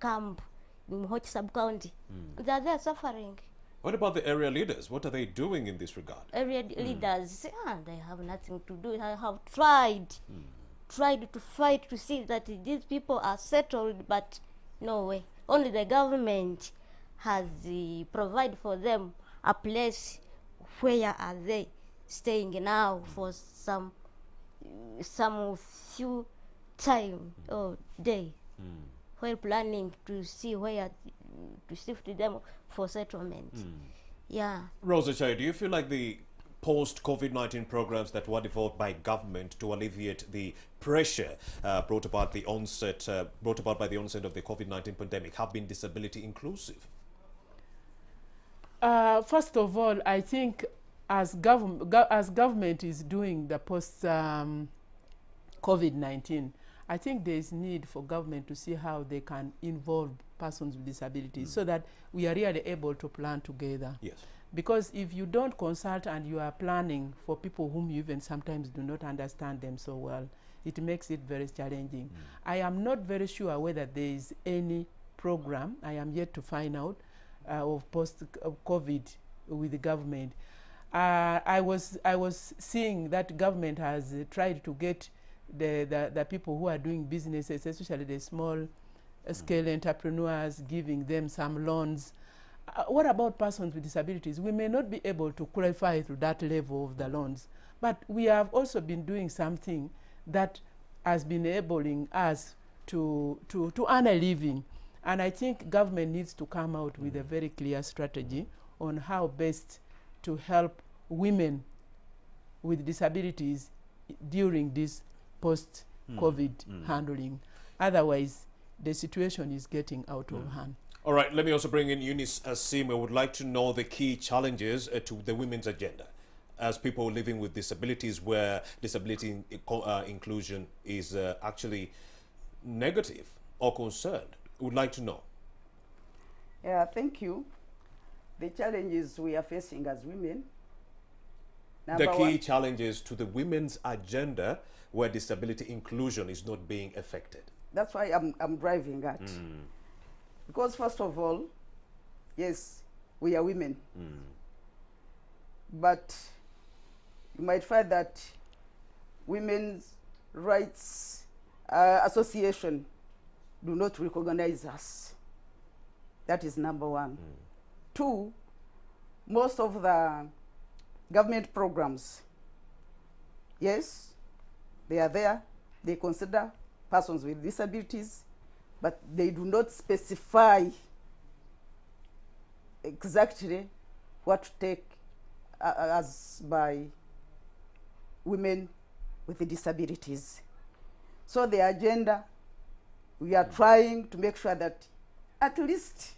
in Mhochi sub-county. They are there suffering. What about the area leaders? What are they doing in this regard? Area leaders, they have nothing to do. I have tried tried to fight to see that these people are settled, but no way. Only the government has provide for them a place where are they staying now for some few time or day, while planning to see where to shift them for settlement. Yeah. Rosa Chai, do you feel like the post-COVID-19 programs that were developed by government to alleviate the pressure brought about by the onset of the COVID-19 pandemic have been disability inclusive? First of all, I think as government is doing the post COVID-19, I think there is need for government to see how they can involve persons with disabilities so that we are really able to plan together. Yes. Because if you don't consult and you are planning for people whom you even sometimes do not understand them so well, it makes it very challenging. I am not very sure whether there is any program, I am yet to find out, of post-COVID with the government. I was seeing that government has tried to get the people who are doing businesses, especially the small scale entrepreneurs, giving them some loans. What about persons with disabilities? We may not be able to qualify to that level of the loans, but we have also been doing something that has been enabling us to earn a living. And I think government needs to come out with a very clear strategy on how best to help women with disabilities during this post-COVID handling. Otherwise, the situation is getting out of hand. All right, let me also bring in Eunice Asim. I would like to know the key challenges to the women's agenda as people living with disabilities where disability inclusion is actually negative or concerned. Would like to know. Yeah, thank you. The challenges we are facing as women. The key challenges to the women's agenda where disability inclusion is not being affected. That's why I'm driving at. Because first of all, yes, we are women. But you might find that Women's Rights Association do not recognize us. That is number one. Two, most of the government programs, yes, they are there. They consider persons with disabilities, but they do not specify exactly what to take as by women with disabilities. So the agenda, we are trying to make sure that at least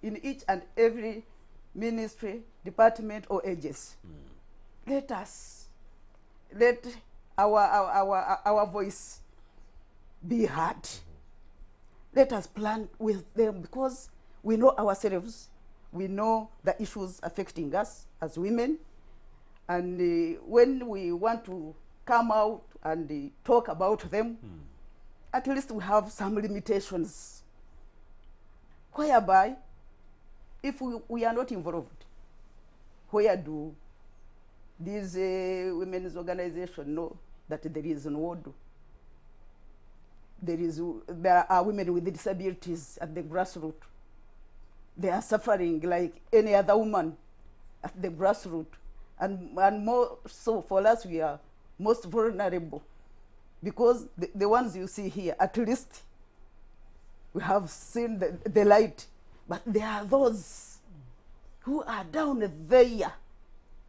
in each and every ministry, department or agency, let our voice be heard. Let us plan with them because we know ourselves, we know the issues affecting us as women, and when we want to come out and talk about them, at least we have some limitations whereby if we are not involved, where do these women's organizations know that there is an order? There are women with disabilities at the grassroots. They are suffering like any other woman at the grassroots. And more so for us, we are most vulnerable because the ones you see here, at least we have seen the light, but there are those who are down there.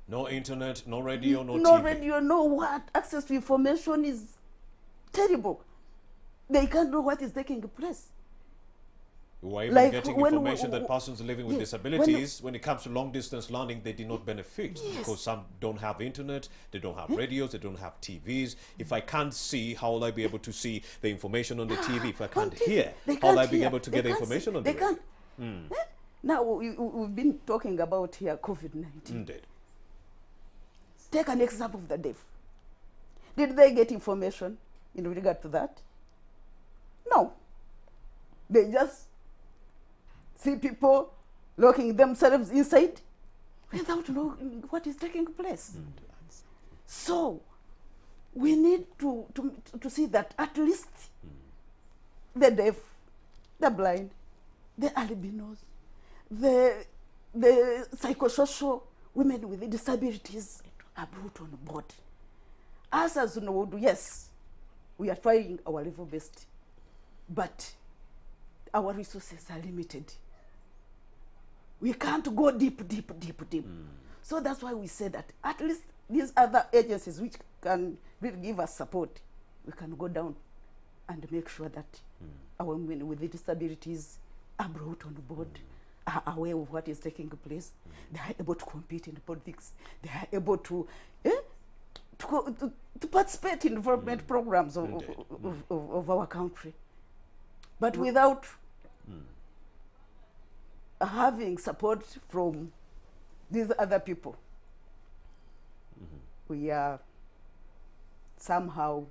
No internet, no radio, no TV. No radio, no what? Access to information is terrible. They can't know what is taking place. We're even getting information that persons living with disabilities, when it comes to long-distance learning, they did not benefit because some don't have internet, they don't have radios, they don't have TVs. If I can't see, how will I be able to see the information on the TV? If I can't hear, how will I be able to get the information on the radio? Now, we've been talking about here COVID-19. Indeed. Take an example of the deaf. Did they get information in regard to that? No. They just see people locking themselves inside without knowing what is taking place. So, we need to see that at least the deaf, the blind, the albinos, the psychosocial women with disabilities are brought on board. Us as Nowodu, yes, we are trying our level best, but our resources are limited. We can't go deep. So that's why we say that at least these other agencies which can really give us support, we can go down and make sure that our women with disabilities are brought on board, are aware of what is taking place. They are able to compete in politics. They are able to participate in development programs of our country. But without having support from these other people, we are somehow,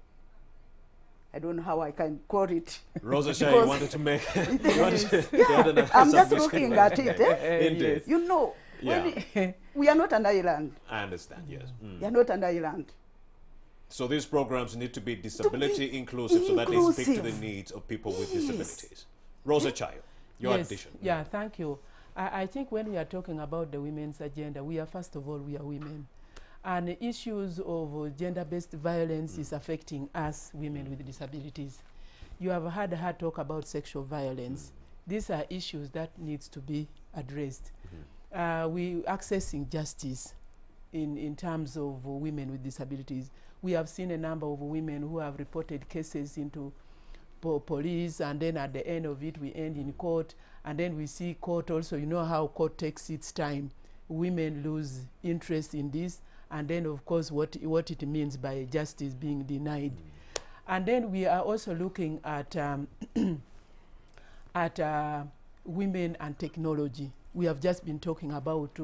I don't know how I can call it. Rosa Shah, you wanted to make... I'm just looking at it. Indeed. You know, when we are not an island. I understand, yes. We are not an island. So these programs need to be disability inclusive, so that they speak to the needs of people with disabilities. Rosa Chayo, your addition. Yeah, thank you. I think when we are talking about the women's agenda, we are, first of all, we are women. And the issues of gender-based violence is affecting us, women with disabilities. You have heard her talk about sexual violence. These are issues that needs to be addressed. We accessing justice in terms of women with disabilities. We have seen a number of women who have reported cases into police, and then at the end of it we end in court, and then we see court also, you know how court takes its time. Women lose interest in this, and then of course what it means by justice being denied. And then we are also looking at women and technology. We have just been talking about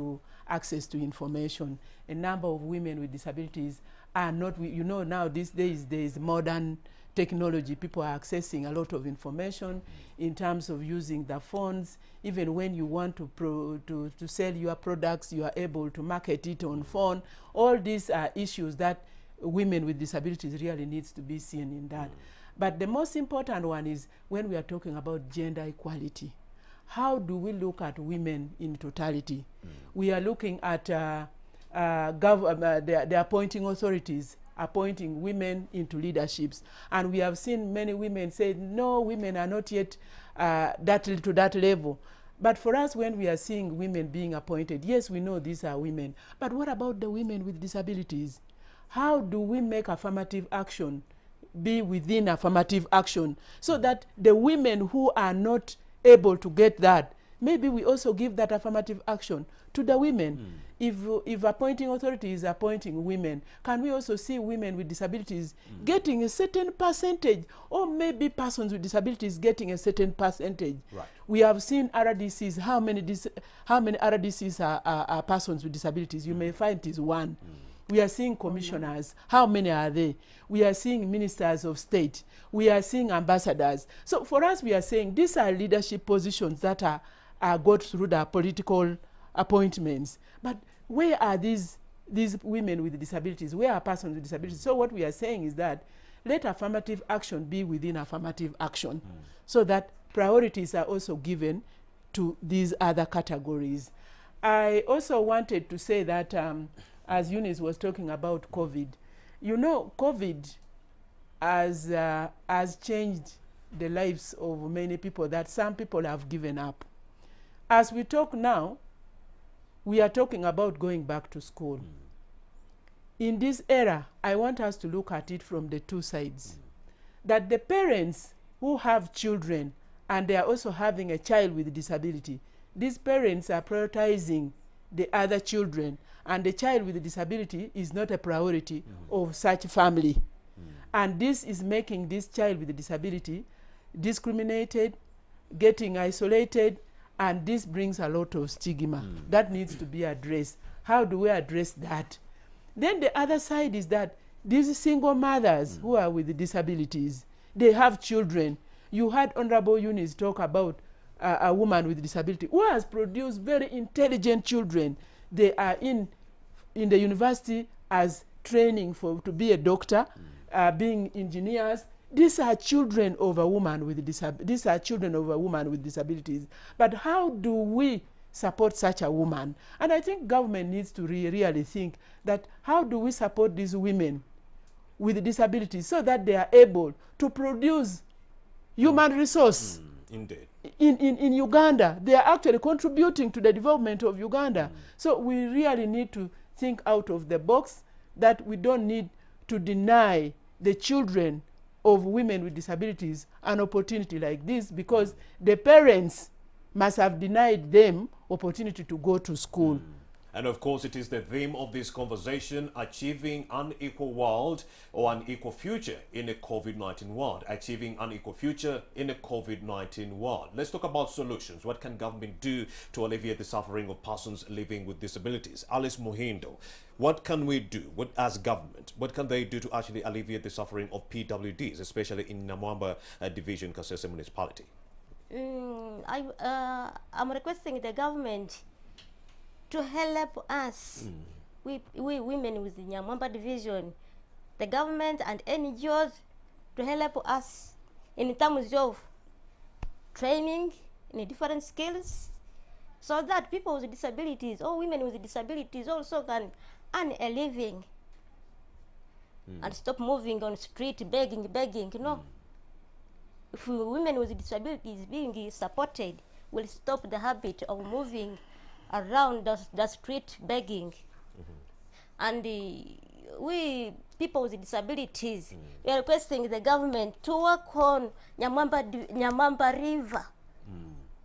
access to information. A number of women with disabilities are not, you know, now these days there is modern technology. People are accessing a lot of information in terms of using the phones. Even when you want to sell your products, you are able to market it on phone. All these are issues that women with disabilities really needs to be seen in that. But the most important one is when we are talking about gender equality. How do we look at women in totality? We are looking at the appointing authorities appointing women into leaderships, and we have seen many women say no, women are not yet to that level. But for us, when we are seeing women being appointed, yes, we know these are women, but what about the women with disabilities? How do we make affirmative action be within affirmative action, so that the women who are not able to get that, maybe we also give that affirmative action to the women. If appointing authority is appointing women, can we also see women with disabilities getting a certain percentage, or maybe persons with disabilities getting a certain percentage? Right. We have seen RDCs, how many RDCs are persons with disabilities? You may find it is one. We are seeing commissioners. How many are they? We are seeing ministers of state. We are seeing ambassadors. So for us, we are saying these are leadership positions that are got through the political appointments. But where are these women with disabilities? Where are persons with disabilities? So what we are saying is that let affirmative action be within affirmative action, so that priorities are also given to these other categories. I also wanted to say that as Eunice was talking about COVID, you know, COVID has changed the lives of many people, that some people have given up. As we talk now, we are talking about going back to school. In this era, I want us to look at it from the two sides. That the parents who have children and they are also having a child with disability, these parents are prioritizing the other children, and the child with a disability is not a priority of such family. And this is making this child with a disability discriminated, getting isolated, and this brings a lot of stigma that needs to be addressed. How do we address that? Then the other side is that these single mothers who are with disabilities, they have children. You heard Honorable Eunice talk about a woman with disability who has produced very intelligent children. They are in the university as training to be a doctor, being engineers. These are children of a woman with disabilities. But how do we support such a woman? And I think government needs to really think that how do we support these women with disabilities so that they are able to produce human resource. Indeed. In Uganda, they are actually contributing to the development of Uganda. So we really need to think out of the box, that we don't need to deny the children of women with disabilities an opportunity like this, because the parents must have denied them opportunity to go to school. And of course, it is the theme of this conversation, achieving an equal world or an equal future in a COVID-19 world. Achieving an equal future in a COVID-19 world. Let's talk about solutions. What can government do to alleviate the suffering of persons living with disabilities? Alice Muhindo, what can we do as government? What can they do to actually alleviate the suffering of PWDs, especially in Namwamba Division, Kasese Municipality? I'm requesting the government to help us, we women with the Nyamwamba Division, the government and NGOs, to help us in terms of training in different skills, so that people with disabilities or women with disabilities also can earn a living and stop moving on street begging, you know. If women with disabilities being supported, will stop the habit of moving around the street begging. And we people with disabilities, we are requesting the government to work on Nyamwamba River.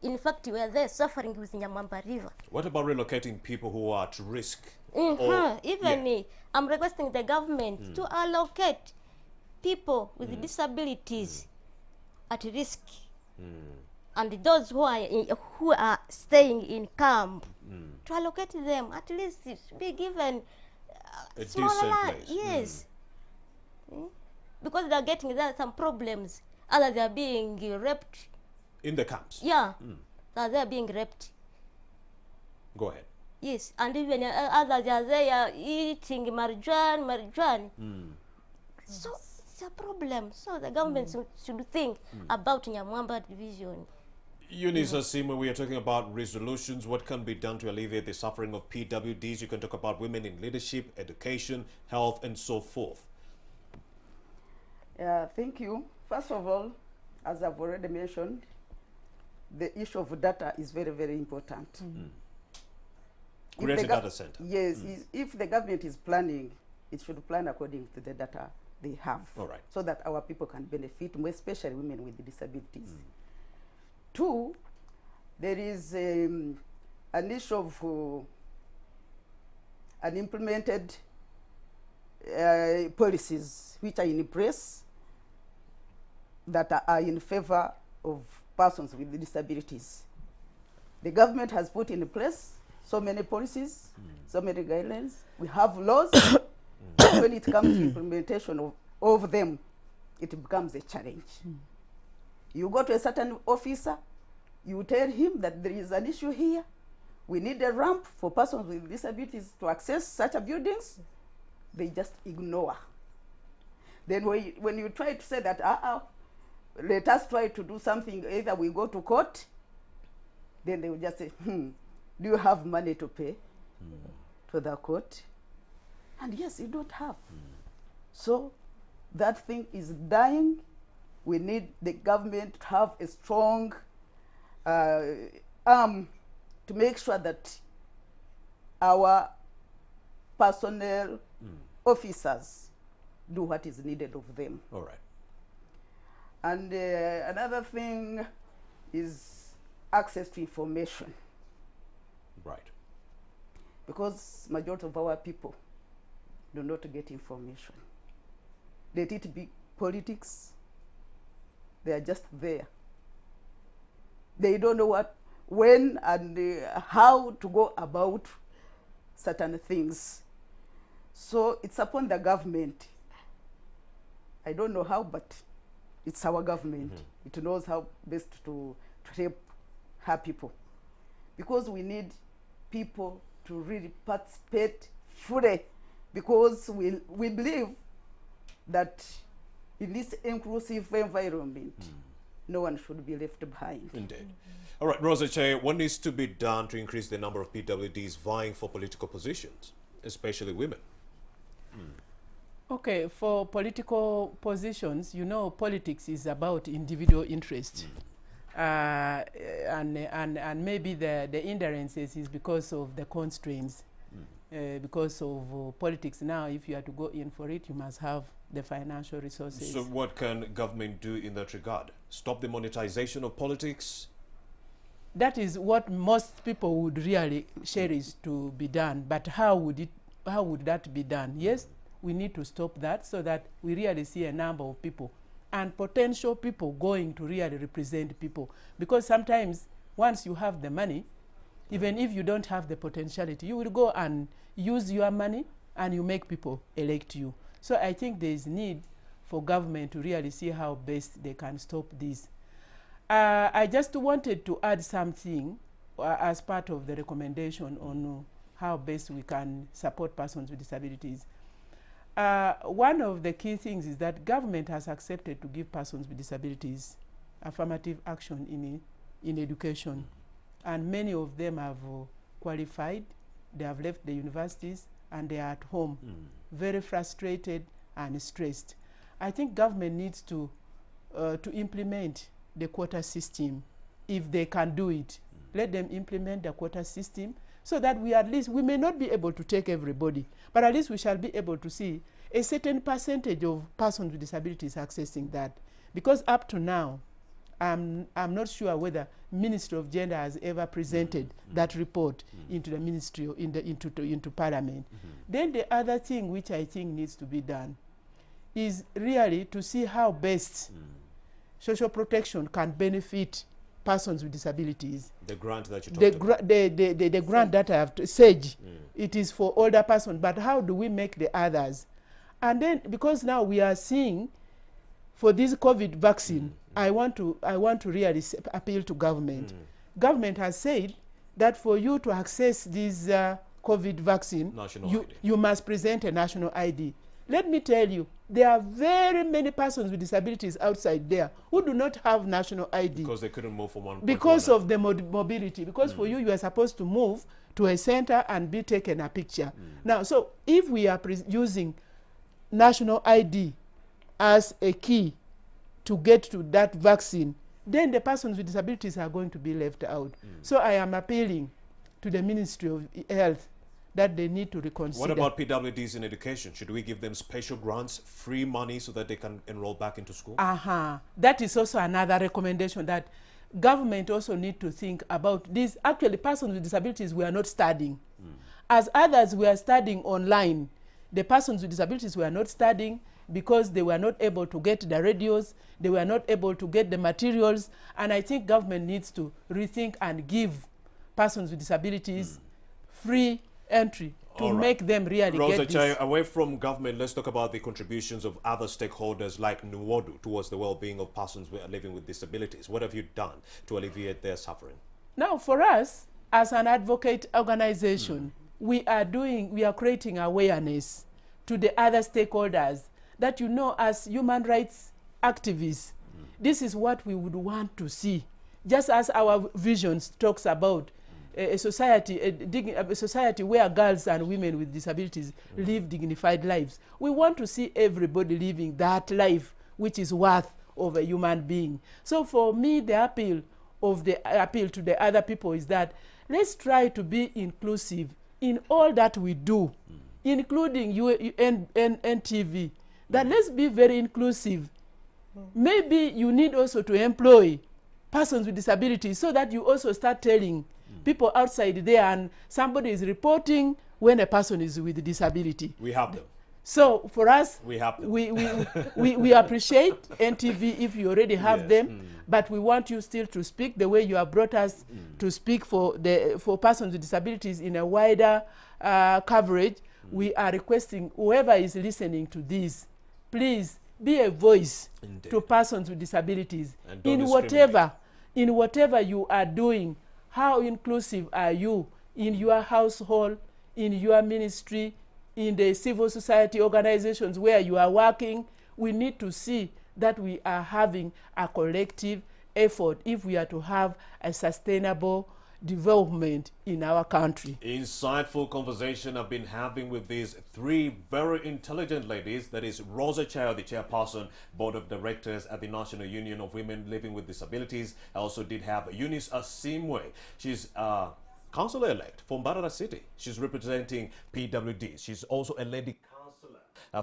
In fact, we are there suffering with Nyamwamba River. What about relocating people who are at risk? I'm requesting the government to allocate people with disabilities at risk, and those who are staying in camp, to allocate them, at least be given a smaller decent land. place. Yes. Because they are getting there some problems. Others they are being raped. In the camps? Yeah. They are being raped. Go ahead. Yes, and even others are there eating marijuana. So it's a problem. So the government should think about Nyamwamba Division. Eunice Asima, we are talking about resolutions. What can be done to alleviate the suffering of PWDs? You can talk about women in leadership, education, health, and so forth. Thank you. First of all, as I've already mentioned, the issue of data is very, very important. Create a data center. Yes, if the government is planning, it should plan according to the data they have. All right. So that our people can benefit, more especially women with disabilities. Two, there is an issue of unimplemented policies which are in place that are in favor of persons with disabilities. The government has put in place so many policies, so many guidelines. We have laws. When it comes to implementation of them, it becomes a challenge. You go to a certain officer, you tell him that there is an issue here. We need a ramp for persons with disabilities to access such buildings. They just ignore. Then when you try to say that, let us try to do something, either we go to court, then they will just say, do you have money to pay to the court? And yes, you don't have. So that thing is dying. We need the government to have a strong arm to make sure that our personnel officers do what is needed of them. All right. And another thing is access to information. Right. Because majority of our people do not get information. Let it be politics. They are just there. They don't know what, when, and how to go about certain things. So it's upon the government. I don't know how, but it's our government. It knows how best to help her people. Because we need people to really participate fully because we believe that in this inclusive environment, no one should be left behind. Indeed. All right, Rosa Che, what needs to be done to increase the number of PWDs vying for political positions, especially women? Okay, for political positions, you know, politics is about individual interest. And maybe the hindrances is because of the constraints. Because of politics now, if you are to go in for it, you must have the financial resources. So what can government do in that regard? Stop the monetization of politics? That is what most people would really cherish to be done. But how would that be done? Yes, we need to stop that so that we really see a number of people and potential people going to really represent people. Because sometimes once you have the money, even if you don't have the potentiality, you will go and use your money and you make people elect you. So I think there is need for government to really see how best they can stop this. I just wanted to add something as part of the recommendation on how best we can support persons with disabilities. One of the key things is that government has accepted to give persons with disabilities affirmative action in education. And many of them have qualified, they have left the universities, and they are at home, very frustrated and stressed. I think government needs to implement the quota system, if they can do it. Let them implement the quota system so that we may not be able to take everybody, but at least we shall be able to see a certain percentage of persons with disabilities accessing that. Because up to now, I'm not sure whether Ministry of Gender has ever presented that report into the ministry, into Parliament. Then the other thing which I think needs to be done is really to see how best social protection can benefit persons with disabilities. The grant that you talked about. The grant that I have to SAGE, it is for older persons, but how do we make the others? And then, because now we are seeing for this COVID vaccine, I want to really appeal to government. Government has said that for you to access this COVID vaccine, you must present a national ID. Let me tell you, there are very many persons with disabilities outside there who do not have national ID. Because they couldn't move from one place because to of the mobility. Because for you are supposed to move to a center and be taken a picture. Now, so if we are using national ID as a key to get to that vaccine, then the persons with disabilities are going to be left out. So I am appealing to the Ministry of Health that they need to reconsider. What about PWDs in education? Should we give them special grants, free money, so that they can enroll back into school? That is also another recommendation, that government also need to think about this. Actually, persons with disabilities were not studying. As others were studying online, the persons with disabilities were not studying because they were not able to get the radios, they were not able to get the materials, and I think government needs to rethink and give persons with disabilities free entry to make them really Rosa get Che, this. away from government, let's talk about the contributions of other stakeholders like Nuwodu towards the well-being of persons living with disabilities. What have you done to alleviate their suffering? Now, for us, as an advocate organization, we are creating awareness to the other stakeholders that, you know, as human rights activists, this is what we would want to see. Just as our visions talks about a society where girls and women with disabilities live dignified lives. We want to see everybody living that life which is worth of a human being. So for me, the appeal to the other people is that let's try to be inclusive in all that we do, including NTV, that let's be very inclusive. Maybe you need also to employ persons with disabilities so that you also start telling people outside there, and somebody is reporting when a person is with a disability. We have them. So for us, we have them. we appreciate NTV if you already have them, but we want you still to speak the way you have brought us to speak for persons with disabilities in a wider coverage. We are requesting whoever is listening to this, please be a voice to persons with disabilities in whatever you are doing. How inclusive are you in your household, in your ministry, in the civil society organizations where you are working, we need to see that we are having a collective effort if we are to have a sustainable development in our country. Insightful conversation I've been having with these three very intelligent ladies. That is Rosa Chao, the chairperson, board of directors at the National Union of Women Living with Disabilities. I also did have Eunice Asimwe. She's councillor-elect for Mbarara City. She's representing PWD. She's also a lady councillor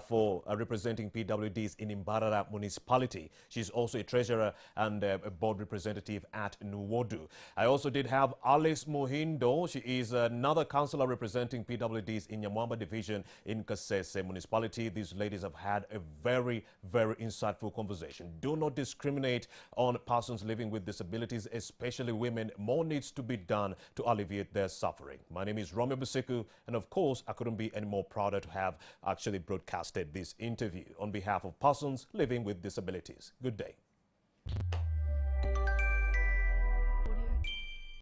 for representing PWDs in Mbarara municipality. She's also a treasurer and a board representative at Nuwodu. I also did have Alice Mohindo. She is another councillor representing PWDs in Nyamwamba division in Kasese municipality. These ladies have had a very, very insightful conversation. Do not discriminate on persons living with disabilities, especially women. More needs to be done to alleviate their suffering. My name is Romeo Busiku, and of course, I couldn't be any more prouder to have actually broadcasted this interview on behalf of persons living with disabilities. Good day.